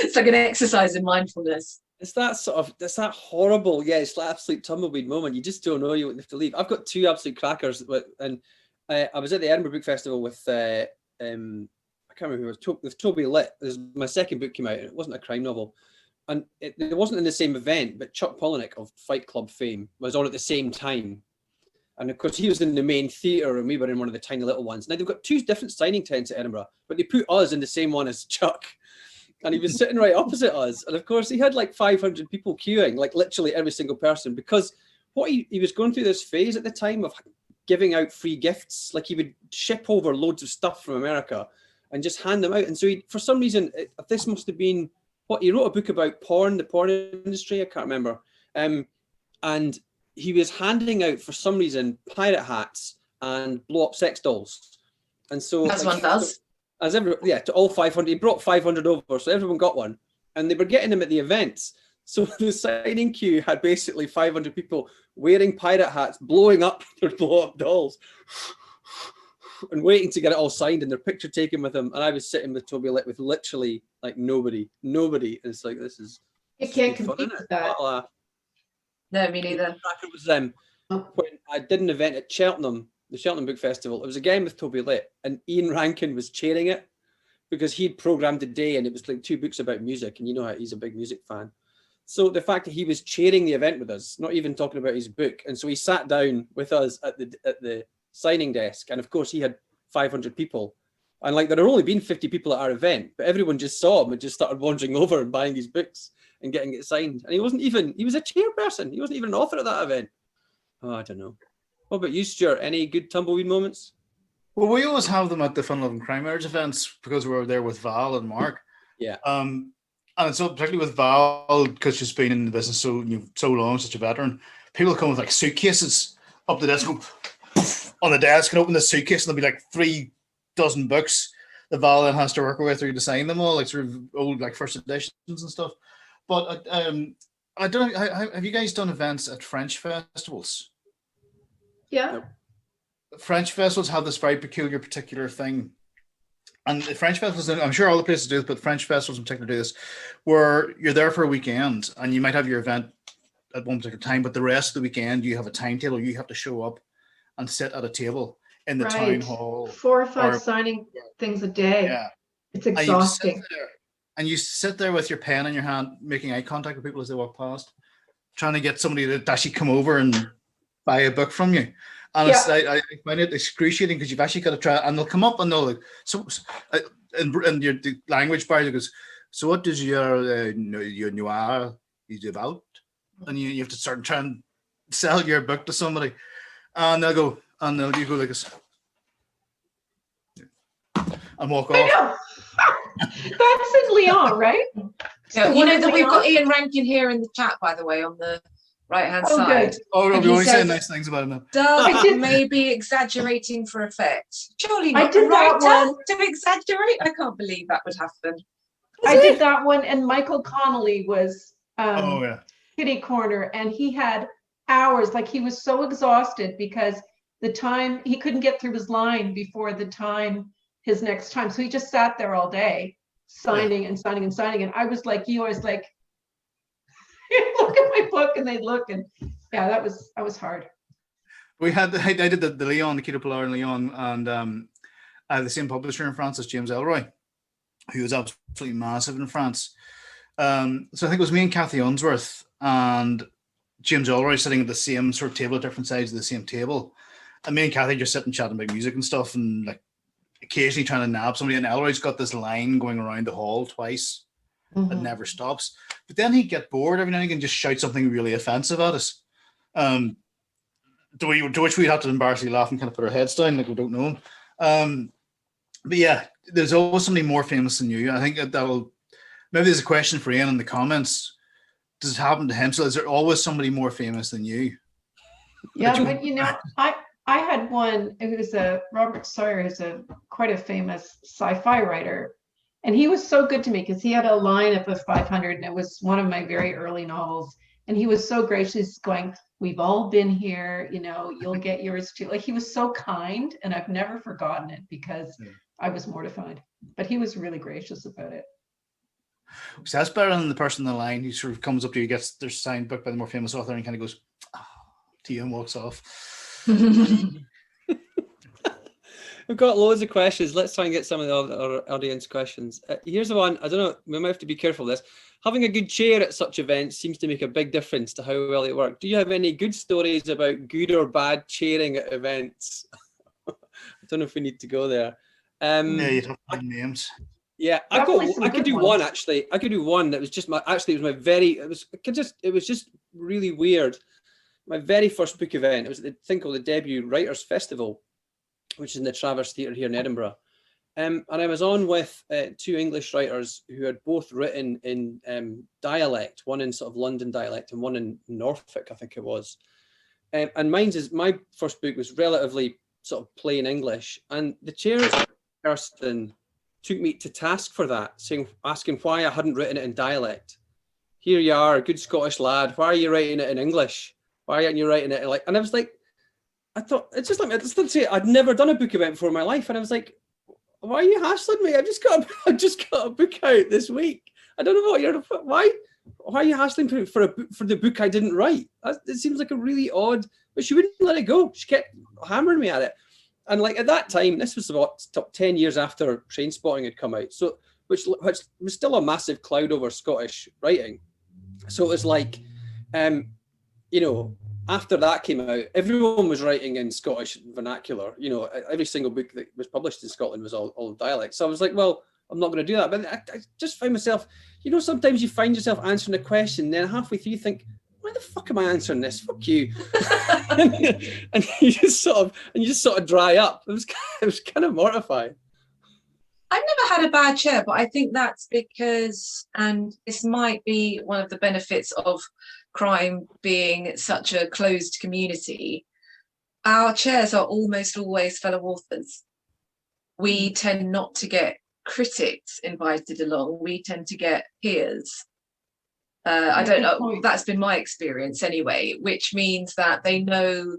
Speaker 2: It's like an exercise in mindfulness.
Speaker 1: It's that horrible, it's like absolute tumbleweed moment. You just don't know you have to leave. I've got 2 absolute crackers, and I was at the Edinburgh Book Festival with I can't remember who it was, with Toby Litt. My second book came out, and it wasn't a crime novel. And it wasn't in the same event, but Chuck Palahniuk of Fight Club fame was on at the same time. And of course, he was in the main theatre and we were in one of the tiny little ones. Now, they've got 2 different signing tents at Edinburgh, but they put us in the same one as Chuck. And he was sitting right opposite us. And of course, he had like 500 people queuing, like literally every single person, because what he was going through this phase at the time of giving out free gifts. Like he would ship over loads of stuff from America and just hand them out. And so for some reason, this must have been, he wrote a book about porn, the porn industry, I can't remember. And he was handing out, for some reason, pirate hats and blow-up sex dolls. And so,
Speaker 2: as one does.
Speaker 1: To all 500, he brought 500 over, so everyone got one. And they were getting them at the events. So the signing queue had basically 500 people wearing pirate hats, blowing up their blow-up dolls, and waiting to get it all signed and their picture taken with them. And I was sitting with Toby Litt with literally like nobody. It's like, this is.
Speaker 4: You can't compete with that.
Speaker 2: No, me neither.
Speaker 1: It was when I did an event at Cheltenham, the Cheltenham Book Festival. It was again with Toby Litt, and Ian Rankin was chairing it. because he'd programmed the day and it was like 2 books about music, and you know how he's a big music fan. So the fact that he was chairing the event with us, not even talking about his book, and so he sat down with us at the signing desk, and of course he had 500 people, and like there had only been 50 people at our event, but everyone just saw him and just started wandering over and buying his books and getting it signed. And he was a chairperson. He wasn't even an author at that event. Oh, I don't know. What about you, Stuart? Any good tumbleweed moments?
Speaker 3: Well, we always have them at the Fun Loving Crime Writers events because we were there with Val and Mark.
Speaker 1: Yeah.
Speaker 3: And so particularly with Val, because she's been in the business so long, such a veteran, people come with like suitcases up the desk, go on the desk and open the suitcase, and there'll be like 3 dozen books that Val then has to work her way through to sign them all, like sort of old like first editions and stuff. But I don't know, have you guys done events at French festivals?
Speaker 4: Yeah.
Speaker 3: French festivals have this very particular thing. And the French festivals, I'm sure all the places do this, but French festivals in particular do this, where you're there for a weekend and you might have your event at one particular time, but the rest of the weekend you have a timetable. You have to show up and sit at a table in the town hall.
Speaker 4: 4 or 5 signing things a day.
Speaker 3: Yeah.
Speaker 4: It's exhausting.
Speaker 3: And you sit there with your pen in your hand, making eye contact with people as they walk past, trying to get somebody to actually come over and buy a book from you. And I find it excruciating because you've actually got to try, and they'll come up and they'll like, and your the language barrier goes, so what does your noir is about? And you have to start trying to sell your book to somebody, and they'll go, and you go like this, and walk off.
Speaker 4: That's in Lyon, right?
Speaker 2: Yeah, you know that we've got Ian Rankin here in the chat, by the way, on the right-hand side.
Speaker 4: Good.
Speaker 3: Oh, no, we always say nice things about him now.
Speaker 2: Doug may be exaggerating for effect. Surely not
Speaker 4: I did
Speaker 2: a
Speaker 4: that
Speaker 2: writer
Speaker 4: one.
Speaker 2: to exaggerate. I can't believe that would happen.
Speaker 4: I did that one, and Michael Connolly was kitty corner, and he had hours. Like he was so exhausted because the time he couldn't get through his line before the time his next time, so he just sat there all day signing and signing and signing. And I was like you, I was like, look at my book, and they'd look, and that was hard.
Speaker 3: We had I did the Lyon, the Quai Polar in Lyon, and I had the same publisher in France as James Elroy, who was absolutely massive in France. So I think it was me and Kathy Unsworth and James Elroy sitting at the same sort of table at different sides of the same table, and me and Kathy just sitting chatting about music and stuff, and like occasionally trying to nab somebody. And Elroy's got this line going around the hall twice. That never stops. But then he'd get bored every now and again and just shout something really offensive at us. To which we'd have to embarrassingly laugh and kind of put our heads down like we don't know him. But yeah, there's always somebody more famous than you. I think that'll, maybe there's a question for Ian in the comments. Does it happen to him? So is there always somebody more famous than you?
Speaker 4: Yeah, but you know, I had one, it was Robert Sawyer, who's quite a famous sci-fi writer. And he was so good to me because he had a line of a 500, and it was one of my very early novels. And he was so gracious, going, "We've all been here, you know, you'll get yours too." Like he was so kind, and I've never forgotten it because I was mortified. But he was really gracious about it.
Speaker 3: So that's better than the person in the line who sort of comes up to you, gets their signed book by the more famous author, and kind of goes, to you and walks off.
Speaker 1: We've got loads of questions. Let's try and get some of our audience questions. Here's the one. I don't know, we might have to be careful of this. Having a good chair at such events seems to make a big difference to how well it works. Do you have any good stories about good or bad chairing at events? I don't know if we need to go there.
Speaker 3: You'd have to names.
Speaker 1: Yeah, I could do one actually. I could do one that was just it was just really weird. My very first book event, it was the thing called the Debut Writers Festival, which is in the Travers Theatre here in Edinburgh. And I was on with 2 English writers who had both written in dialect, one in sort of London dialect and one in Norfolk, I think it was. And my first book was relatively sort of plain English. And the chairperson took me to task for that, asking why I hadn't written it in dialect. Here you are, a good Scottish lad. Why are you writing it in English? Why aren't you writing it like? And I was like, I thought, it's just like, I'd never done a book event before in my life. And I was like, why are you hassling me? I just got a book out this week. I don't know why are you hassling for the book I didn't write? It seems like a really odd, but she wouldn't let it go. She kept hammering me at it. And like at that time, this was about 10 years after Trainspotting had come out, so which was still a massive cloud over Scottish writing. So it was like, you know, after that came out, everyone was writing in Scottish vernacular. You know, every single book that was published in Scotland was all dialect. So I was like, well, I'm not going to do that. But I just found myself, you know, sometimes you find yourself answering a question, then halfway through you think, why the fuck am I answering this? Fuck you. and you just sort of dry up. It was kind of mortifying.
Speaker 2: I've never had a bad chair, but I think that's because, and this might be one of the benefits of crime being such a closed community, our chairs are almost always fellow authors. We tend not to get critics invited along. We tend to get peers. I don't know, that's been my experience anyway, which means that they know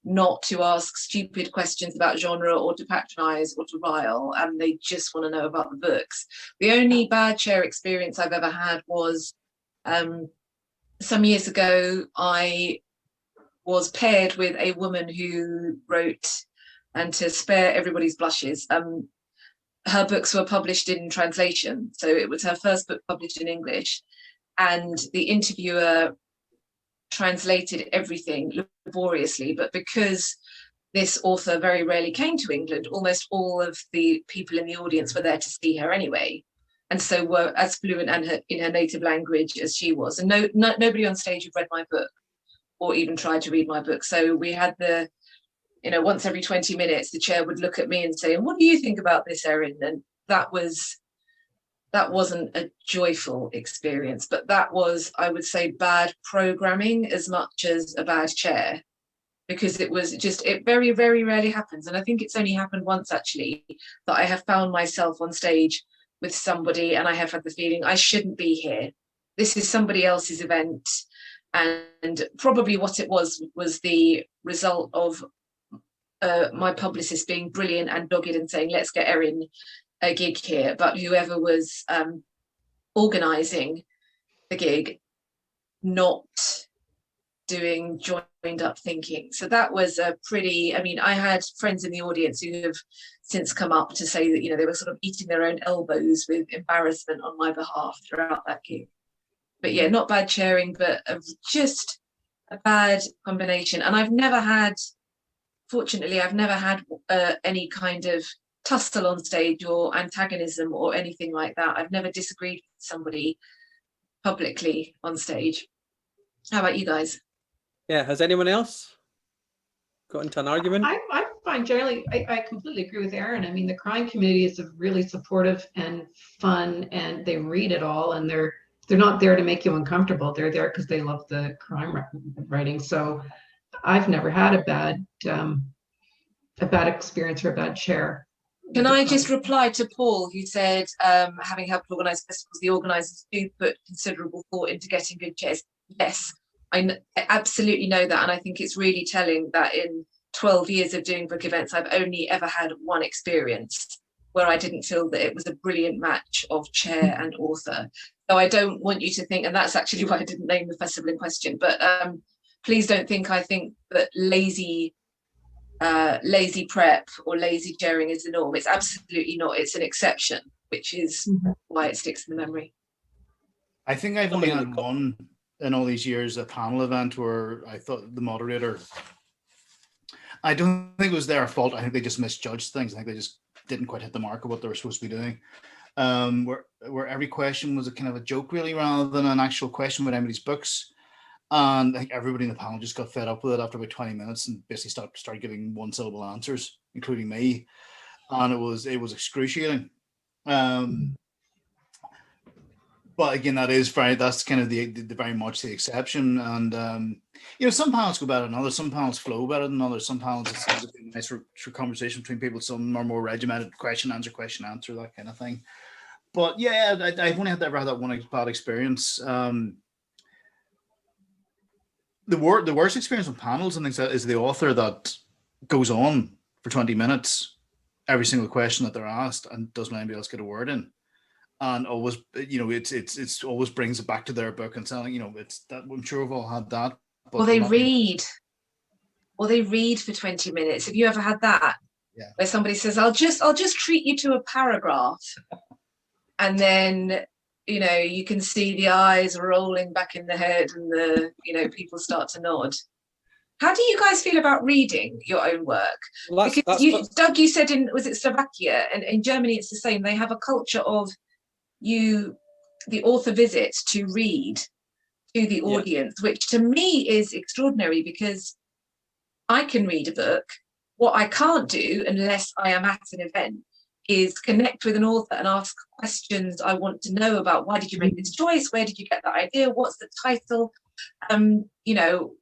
Speaker 2: not to ask stupid questions about genre or to patronize or to rile, and they just want to know about the books. The only bad chair experience I've ever had was some years ago. I was paired with a woman who wrote, and to spare everybody's blushes, her books were published in translation, so it was her first book published in English, and the interviewer translated everything laboriously, but because this author very rarely came to England, almost all of the people in the audience were there to see her anyway, and so were as fluent in her native language as she was, and nobody on stage had read my book or even tried to read my book. So we had the, you know, once every 20 minutes the chair would look at me and say, what do you think about this, Erin? And that wasn't a joyful experience, but that was, I would say, bad programming as much as a bad chair, because it was just, it very, very rarely happens. And I think it's only happened once actually, that I have found myself on stage with somebody and I have had the feeling I shouldn't be here. This is somebody else's event. And probably what it was the result of my publicist being brilliant and dogged and saying, let's get Erin a gig here, but whoever was organising the gig not doing joined up thinking. So that was a pretty, I mean, I had friends in the audience who have since come up to say that, you know, they were sort of eating their own elbows with embarrassment on my behalf throughout that gig. But yeah, not bad chairing, but just a bad combination. And fortunately, I've never had any kind of tussle on stage or antagonism or anything like that. I've never disagreed with somebody publicly on stage. How about you guys?
Speaker 1: Yeah, has anyone else got into an argument?
Speaker 4: I find generally, I completely agree with Erin. I mean, the crime community is really supportive and fun, and they read it all, and they're not there to make you uncomfortable. They're there because they love the crime writing. So I've never had a bad experience or a bad chair.
Speaker 2: Can I just reply to Paul, who said, having helped organise festivals, the organisers do put considerable thought into getting good chairs. Yes, I absolutely know that. And I think it's really telling that in 12 years of doing book events, I've only ever had one experience where I didn't feel that it was a brilliant match of chair and author. So I don't want you to think, and that's actually why I didn't name the festival in question, but please don't think I think that lazy prep or lazy chairing is the norm. It's absolutely not. It's an exception, which is why it sticks in the memory.
Speaker 3: I think I've only had one in all these years, a panel event where I thought the moderator, I don't think it was their fault. I think they just misjudged things. I think they just didn't quite hit the mark of what they were supposed to be doing. Where every question was a kind of a joke really, rather than an actual question with anybody's books. And I think everybody in the panel just got fed up with it after about 20 minutes and basically started giving one-syllable answers, including me. And it was excruciating. But again, that's kind of the very much the exception. And you know, some panels go better than others. Some panels flow better than others. Some panels it's a nice for conversation between people. Some are more regimented, question answer, that kind of thing. But yeah, I've only ever had that one bad experience. The worst experience with panels and things is the author that goes on for 20 minutes, every single question that they're asked, and doesn't let anybody else get a word in. And always, you know, it's always brings it back to their book and saying, you know, it's that I'm sure we've all had that. But
Speaker 2: Or they read for 20 minutes. Have you ever had that? where somebody says, I'll just treat you to a paragraph. And then, you know, you can see the eyes rolling back in the head and the, you know, people start to nod. How do you guys feel about reading your own work?
Speaker 1: Well,
Speaker 2: Doug, you said was it Slovakia? And in Germany, it's the same. They have a culture of the author visits to read to the audience, which to me is extraordinary, because I can read a book. What I can't do, unless I am at an event, is connect with an author and ask questions I want to know about. Why did you make this choice? Where did you get that idea? What's the title? You know,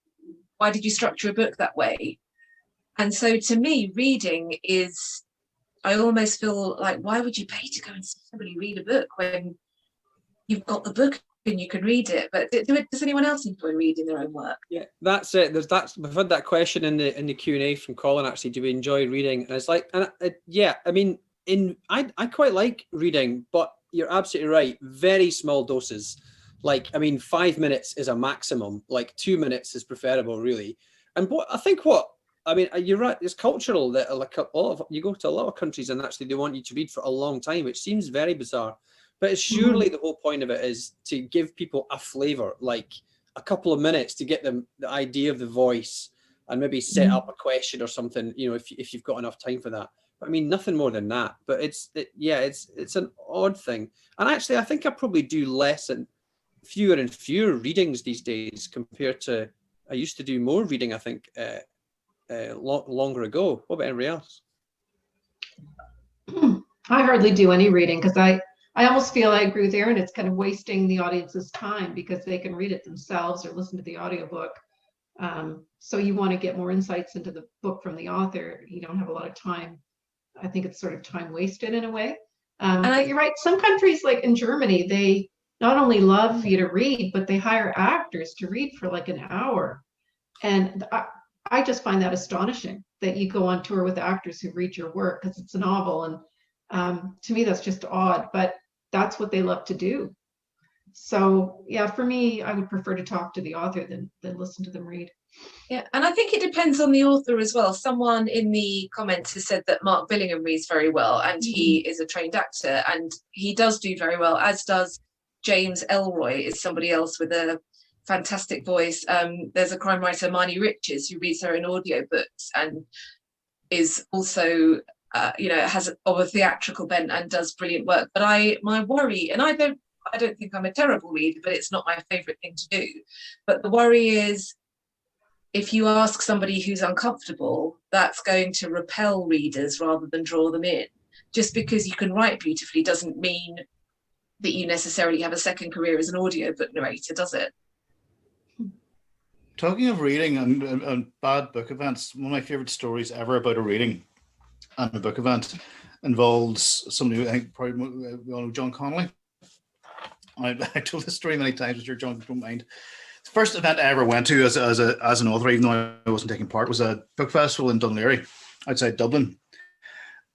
Speaker 2: why did you structure a book that way? And so to me, reading is, I almost feel like, why would you pay to go and somebody read a book when you've got the book and you can read it? But does anyone else enjoy reading their own work?
Speaker 1: Yeah, that's it. We've had that question in the Q&A from Colin, actually. Do we enjoy reading? And it's like, yeah, I mean, I quite like reading, but you're absolutely right. Very small doses. Like, I mean, 5 minutes is a maximum. Like 2 minutes is preferable, really. And you're right. It's cultural that like you go to a lot of countries and actually they want you to read for a long time, which seems very bizarre. But it's surely the whole point of it is to give people a flavour, like a couple of minutes to get them the idea of the voice and maybe set up a question or something. You know, if you've got enough time for that. I mean, nothing more than that. But it's an odd thing. And actually, I think I probably do fewer and fewer readings these days compared to I used to do more reading, I think, longer ago. What about anybody else?
Speaker 4: I hardly do any reading because I almost feel, I agree with Erin, it's kind of wasting the audience's time because they can read it themselves or listen to the audiobook. So you want to get more insights into the book from the author. You don't have a lot of time. I think it's sort of time wasted in a way. But you're right. Some countries, like in Germany, they not only love you to read, but they hire actors to read for like an hour. And I just find that astonishing that you go on tour with actors who read your work because it's a novel. And to me, that's just odd, but that's what they love to do. So yeah, for me, I would prefer to talk to the author than listen to them read.
Speaker 2: Yeah, and I think it depends on the author as well. Someone in the comments has said that Mark Billingham reads very well, and he is a trained actor, and he does do very well, as does James Elroy, is somebody else with a fantastic voice. There's a crime writer, Marnie Riches, who reads her in audiobooks and is also, has a theatrical bent and does brilliant work. But my worry, and I don't think I'm a terrible reader, but it's not my favourite thing to do. But the worry is, if you ask somebody who's uncomfortable, that's going to repel readers rather than draw them in. Just because you can write beautifully doesn't mean that you necessarily have a second career as an audiobook narrator, does it?
Speaker 3: Talking of reading and bad book events, one of my favourite stories ever about a reading and a book event involves somebody who I think probably we all know, John Connolly. I told this story many times, but sure John don't mind. The first event I ever went to as an author, even though I wasn't taking part, was a book festival in Dunleary, outside Dublin.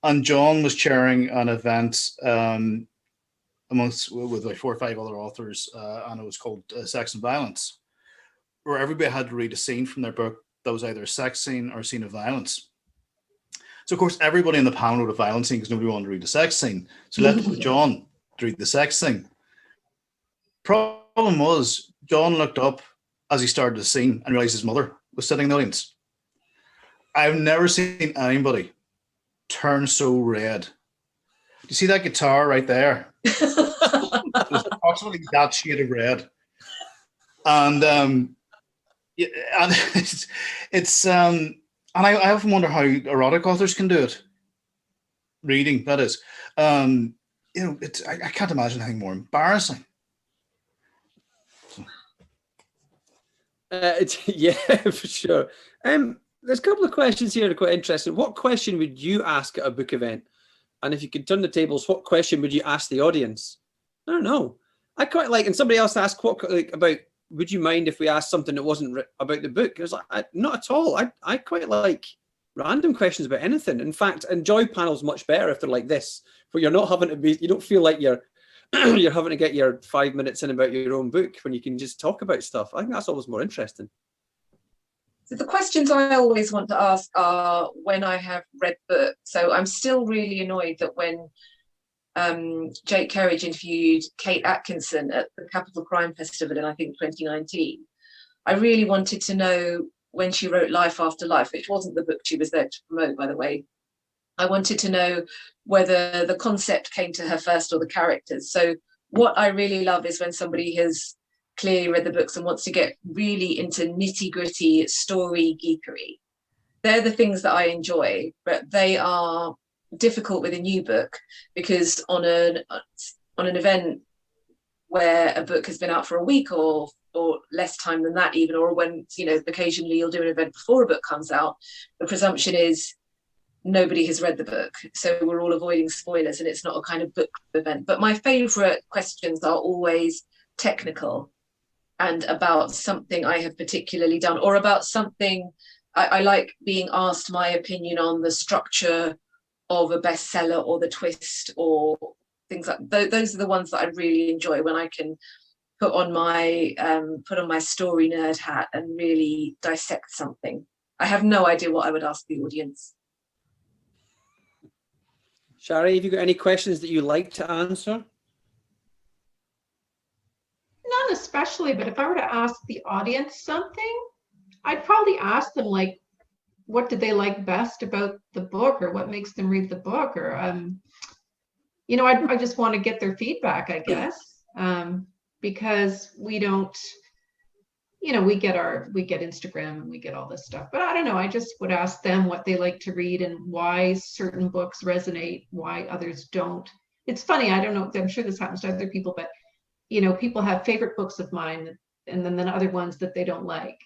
Speaker 3: And John was chairing an event with like 4 or 5 other authors, and it was called Sex and Violence, where everybody had to read a scene from their book that was either a sex scene or a scene of violence. So of course everybody in the panel wrote a violence scene because nobody wanted to read the sex scene. So left it with John to read the sex scene. Problem was, John looked up as he started the scene and realized his mother was sitting in the audience. I've never seen anybody turn so red. Do you see that guitar right there? It was approximately that shade of red. And I often wonder how erotic authors can do it. Reading, that is. I can't imagine anything more embarrassing.
Speaker 1: Yeah, for sure. There's a couple of questions here that are quite interesting. What question would you ask at a book event? And if you could turn the tables, what question would you ask the audience? I don't know. I quite like, and somebody else asked about, would you mind if we asked something that wasn't about the book? I was like, not at all. I quite like random questions about anything. In fact, enjoy panels much better if they're like this, where you're not having to be, you don't feel like you're having to get your 5 minutes in about your own book when you can just talk about stuff. I think that's always more interesting.
Speaker 2: So the questions I always want to ask are when I have read books. So I'm still really annoyed that when Jake Kerridge interviewed Kate Atkinson at the Capital Crime Festival in, I think, 2019, I really wanted to know when she wrote Life After Life, which wasn't the book she was there to promote, by the way. I wanted to know whether the concept came to her first or the characters. So what I really love is when somebody has clearly read the books and wants to get really into nitty-gritty story geekery. They're the things that I enjoy, but they are difficult with a new book, because on an event where a book has been out for a week or less time than that even, or when, you know, occasionally you'll do an event before a book comes out, the presumption is nobody has read the book, so we're all avoiding spoilers and it's not a kind of book event. But my favorite questions are always technical and about something I have particularly done, or about something I like being asked my opinion on the structure of a bestseller or the twist or things like those are the ones that I really enjoy, when I can put on my story nerd hat and really dissect something. I have no idea what I would ask the audience.
Speaker 1: Shari, have you got any questions that you like to answer?
Speaker 4: Not especially, but if I were to ask the audience something, I'd probably ask them, like, what did they like best about the book, or what makes them read the book, or you know, I just want to get their feedback, I guess, because we don't, you know, we get Instagram and we get all this stuff, but I don't know, I just would ask them what they like to read and why certain books resonate, why others don't. It's funny, I don't know, I'm sure this happens to other people, but you know, people have favorite books of mine and then other ones that they don't like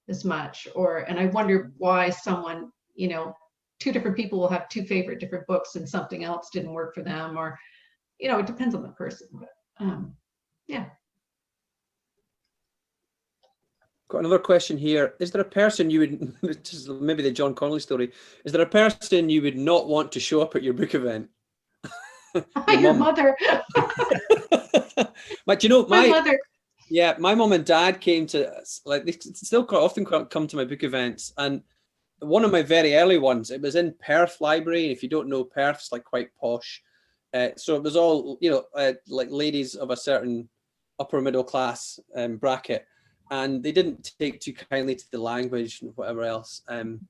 Speaker 4: as much, and I wonder why someone, you know, two different people will have two favorite different books and something else didn't work for them, or, you know, it depends on the person, but yeah.
Speaker 1: Got another question here. Is there a person you would, maybe the John Connolly story, is there a person you would not want to show up at your book event?
Speaker 4: Your mother.
Speaker 1: But you know,
Speaker 4: my mother.
Speaker 1: Yeah, my mom and dad came to, like, they still quite often come to my book events, and one of my very early ones, it was in Perth Library. If you don't know, Perth's like quite posh, so it was all, you know, like ladies of a certain upper middle class bracket, and they didn't take too kindly to the language and whatever else. And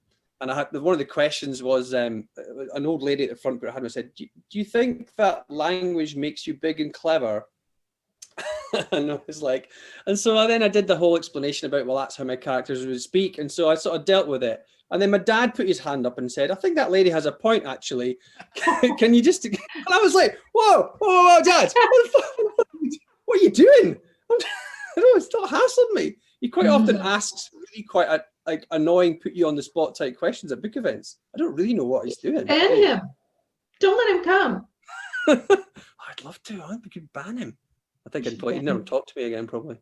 Speaker 1: I had, one of the questions was, an old lady at the front had me said, do you think that language makes you big and clever? And I was like, and so then I did the whole explanation about, well, that's how my characters would speak, and so I sort of dealt with it. And then my dad put his hand up and said, I think that lady has a point, actually. Can you just, and I was like, whoa, Dad, what are you doing? Stop hassling me. He quite often asks really quite like annoying, put you on the spot type questions at book events. I don't really know what he's doing.
Speaker 4: Ban him. Don't let him come.
Speaker 1: I'd love to. I think we could ban him. I think he'd never talk to me again, probably.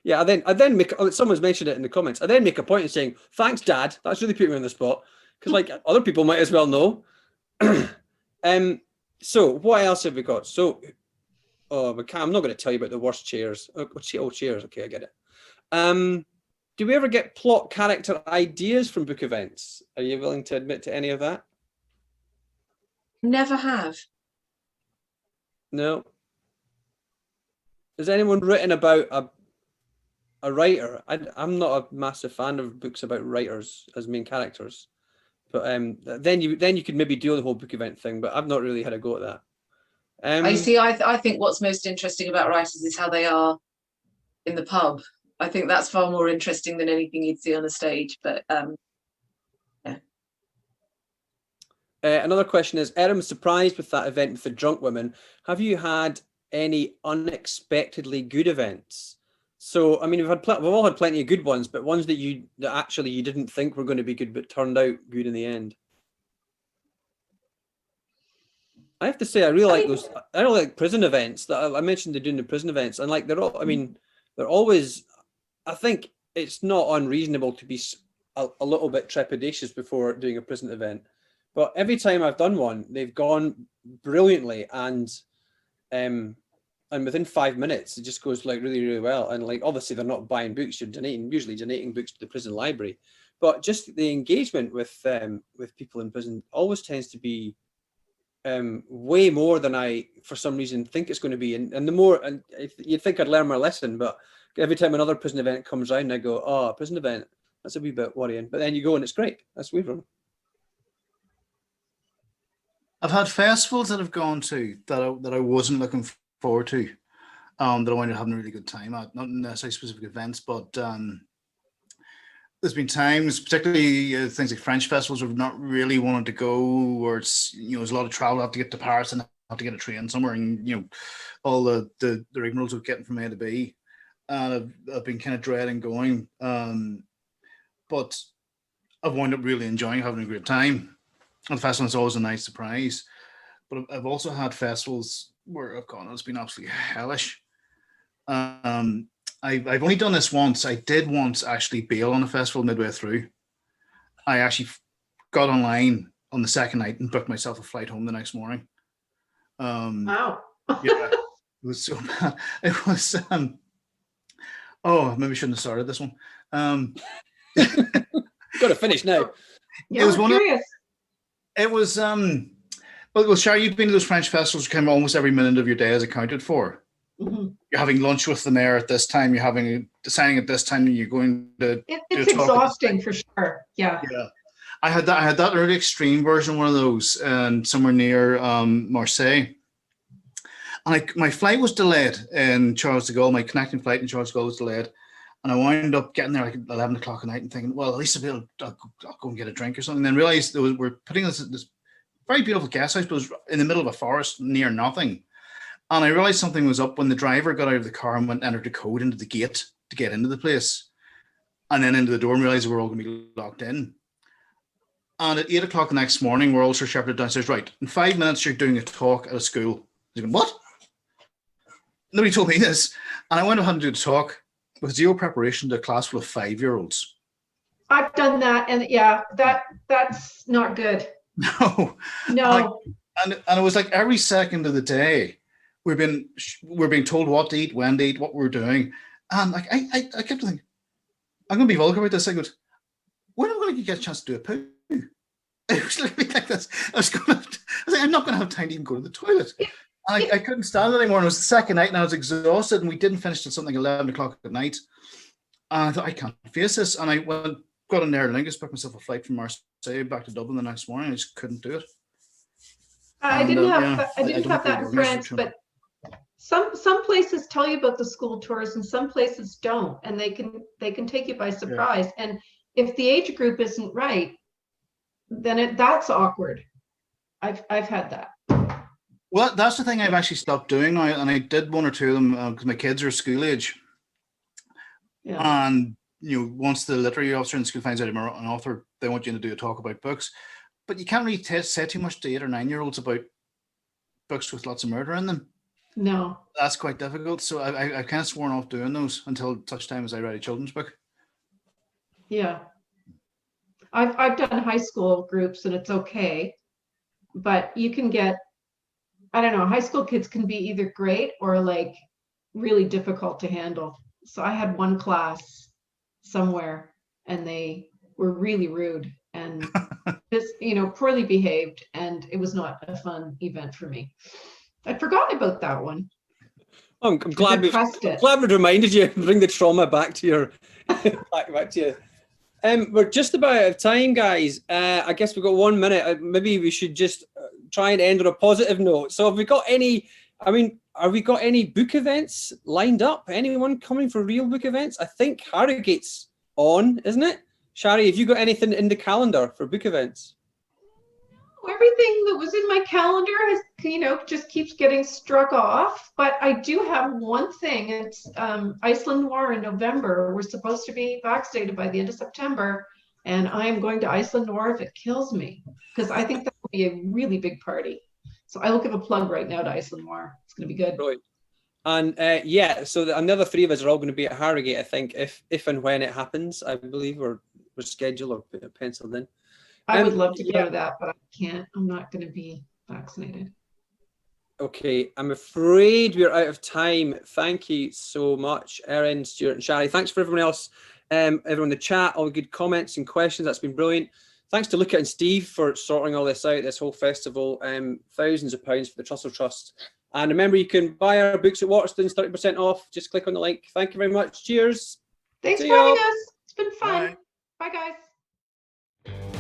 Speaker 1: Yeah, I then make, someone's mentioned it in the comments, I then make a point of saying, thanks, Dad. That's really put me on the spot, because like other people might as well know. So what else have we got? So, I'm not going to tell you about the worst chairs. Oh, chairs. Okay, I get it. Do we ever get plot character ideas from book events? Are you willing to admit to any of that?
Speaker 2: Never have.
Speaker 1: No. Has anyone written about a writer? I'm not a massive fan of books about writers as main characters, but then you could maybe do the whole book event thing. But I've not really had a go at that.
Speaker 2: I think what's most interesting about writers is how they are in the pub. I think that's far more interesting than anything you'd see on a stage. But yeah.
Speaker 1: Another question is, Erin was surprised with that event with the drunk women. Have you had any unexpectedly good events? So, I mean, we've all had plenty of good ones, but ones that actually you didn't think were going to be good, but turned out good in the end. I have to say, I really like those. I really like prison events that I mentioned. They're doing the prison events, and like they're all. I mean, they're always. I think it's not unreasonable to be a little bit trepidatious before doing a prison event. But every time I've done one, they've gone brilliantly, and and within 5 minutes, it just goes like really, really well. And like, obviously they're not buying books, you're usually donating books to the prison library, but just the engagement with people in prison always tends to be way more than I, for some reason, think it's going to be. And the more, and you'd think I'd learn my lesson, but every time another prison event comes around, I go, oh, a prison event, that's a wee bit worrying. But then you go and it's great. That's weird.
Speaker 3: I've had festivals that I've gone to that I wasn't looking forward to, that I wound up having a really good time at. Not necessarily specific events, but there's been times, particularly things like French festivals, where I've not really wanted to go, or it's, there's a lot of travel. I have to get to Paris and I have to get a train somewhere, and all the rigmaroles of getting from A to B, and I've been kind of dreading going, but I've wound up really enjoying having a great time. And the festival is always a nice surprise, but I've also had festivals where I've gone, it's been absolutely hellish. I've only done this once. I did once actually bail on a festival midway through. I actually got online on the second night and booked myself a flight home the next morning.
Speaker 4: Wow.
Speaker 3: Yeah, it was so bad. It was, maybe I shouldn't have started this one.
Speaker 1: Got to finish now.
Speaker 4: Yeah, it
Speaker 3: was well, Shari, you've been to those French festivals, kind of almost every minute of your day is accounted for.
Speaker 4: Mm-hmm.
Speaker 3: You're having lunch with the mayor at this time, you're having deciding at this time, and you're going to
Speaker 4: it's exhausting for sure. Yeah.
Speaker 3: I had that really extreme version, one of those, and somewhere near Marseille. And my flight was delayed in Charles de Gaulle. My connecting flight in Charles de Gaulle was delayed, and I wound up getting there like 11 o'clock at night and thinking, well, at least I'll go and get a drink or something. And then realized we're putting this very beautiful guest house, but it was in the middle of a forest near nothing. And I realized something was up when the driver got out of the car and entered the code into the gate to get into the place, and then into the door, and realized we were all going to be locked in. And at 8 o'clock the next morning, we're all sort of shepherded downstairs. Right, in 5 minutes, you're doing a talk at a school. I was going, what? Nobody told me this. And I went ahead and did a talk with zero preparation to a class full of 5-year-olds.
Speaker 4: I've done that, and yeah, that's not good.
Speaker 3: No. And it was like every second of the day, we're being told what to eat, when to eat, what we're doing. And like I kept thinking, I'm going to be vulgar about this. I go, when am I going to get a chance to do a poo? It was literally like this. I was like, I'm not going to have time to even go to the toilet. And I couldn't stand it anymore. And it was the second night, and I was exhausted, and we didn't finish till something 11 o'clock at night. And I thought, I can't face this. And I got on Aer Lingus, booked myself a flight from Marseille back to Dublin the next morning. I just couldn't do it.
Speaker 4: I didn't have that in France, but some places tell you about the school tours and some places don't, and they can take you by surprise. Yeah. And if the age group isn't right, then that's awkward. I've had that.
Speaker 3: Well, that's the thing I've actually stopped doing now, and I did one or two of them because my kids are school age. Yeah. And once the literary officer in the school finds out I'm an author, they want you to do a talk about books. But you can't really say too much to 8 or 9-year-olds about books with lots of murder in them.
Speaker 4: No.
Speaker 3: That's quite difficult. So I've kind of sworn off doing those until such time as I write a children's book.
Speaker 4: Yeah. I've done high school groups, and it's okay. But you can get, I don't know, high school kids can be either great or like really difficult to handle. So I had one class somewhere, and they were really rude and just, poorly behaved, and it was not a fun event for me. I'd forgotten about that one.
Speaker 1: I'm glad we've reminded you, bring the trauma back to your back to you. We're just about out of time, guys. I guess we've got 1 minute. Maybe we should just try and end on a positive note. So have we got any, have we got any book events lined up? Anyone coming for real book events? I think Harrogate's on, isn't it? Shari, have you got anything in the calendar for book events?
Speaker 4: Everything that was in my calendar has, just keeps getting struck off. But I do have one thing. It's Iceland Noir in November. We're supposed to be vaccinated by the end of September. And I am going to Iceland Noir if it kills me, because I think that will be a really big party. So I will give a plug right now to Iceland Noir. It's going to be good.
Speaker 1: Right. And so another 3 of us are all going to be at Harrogate, I think, if and when it happens. I believe we're scheduled or penciled in.
Speaker 4: I would love to go to that, but I can't. I'm not going to be vaccinated.
Speaker 1: Okay, I'm afraid we're out of time. Thank you so much, Erin, Stuart, and Shari. Thanks for everyone else, everyone in the chat, all the good comments and questions. That's been brilliant. Thanks to Luca and Steve for sorting all this out, this whole festival. Thousands of pounds for the Trussell Trust. And remember, you can buy our books at Waterstones, 30% off. Just click on the link. Thank you very much. Cheers.
Speaker 4: Thanks for having us. It's been fun. Bye guys.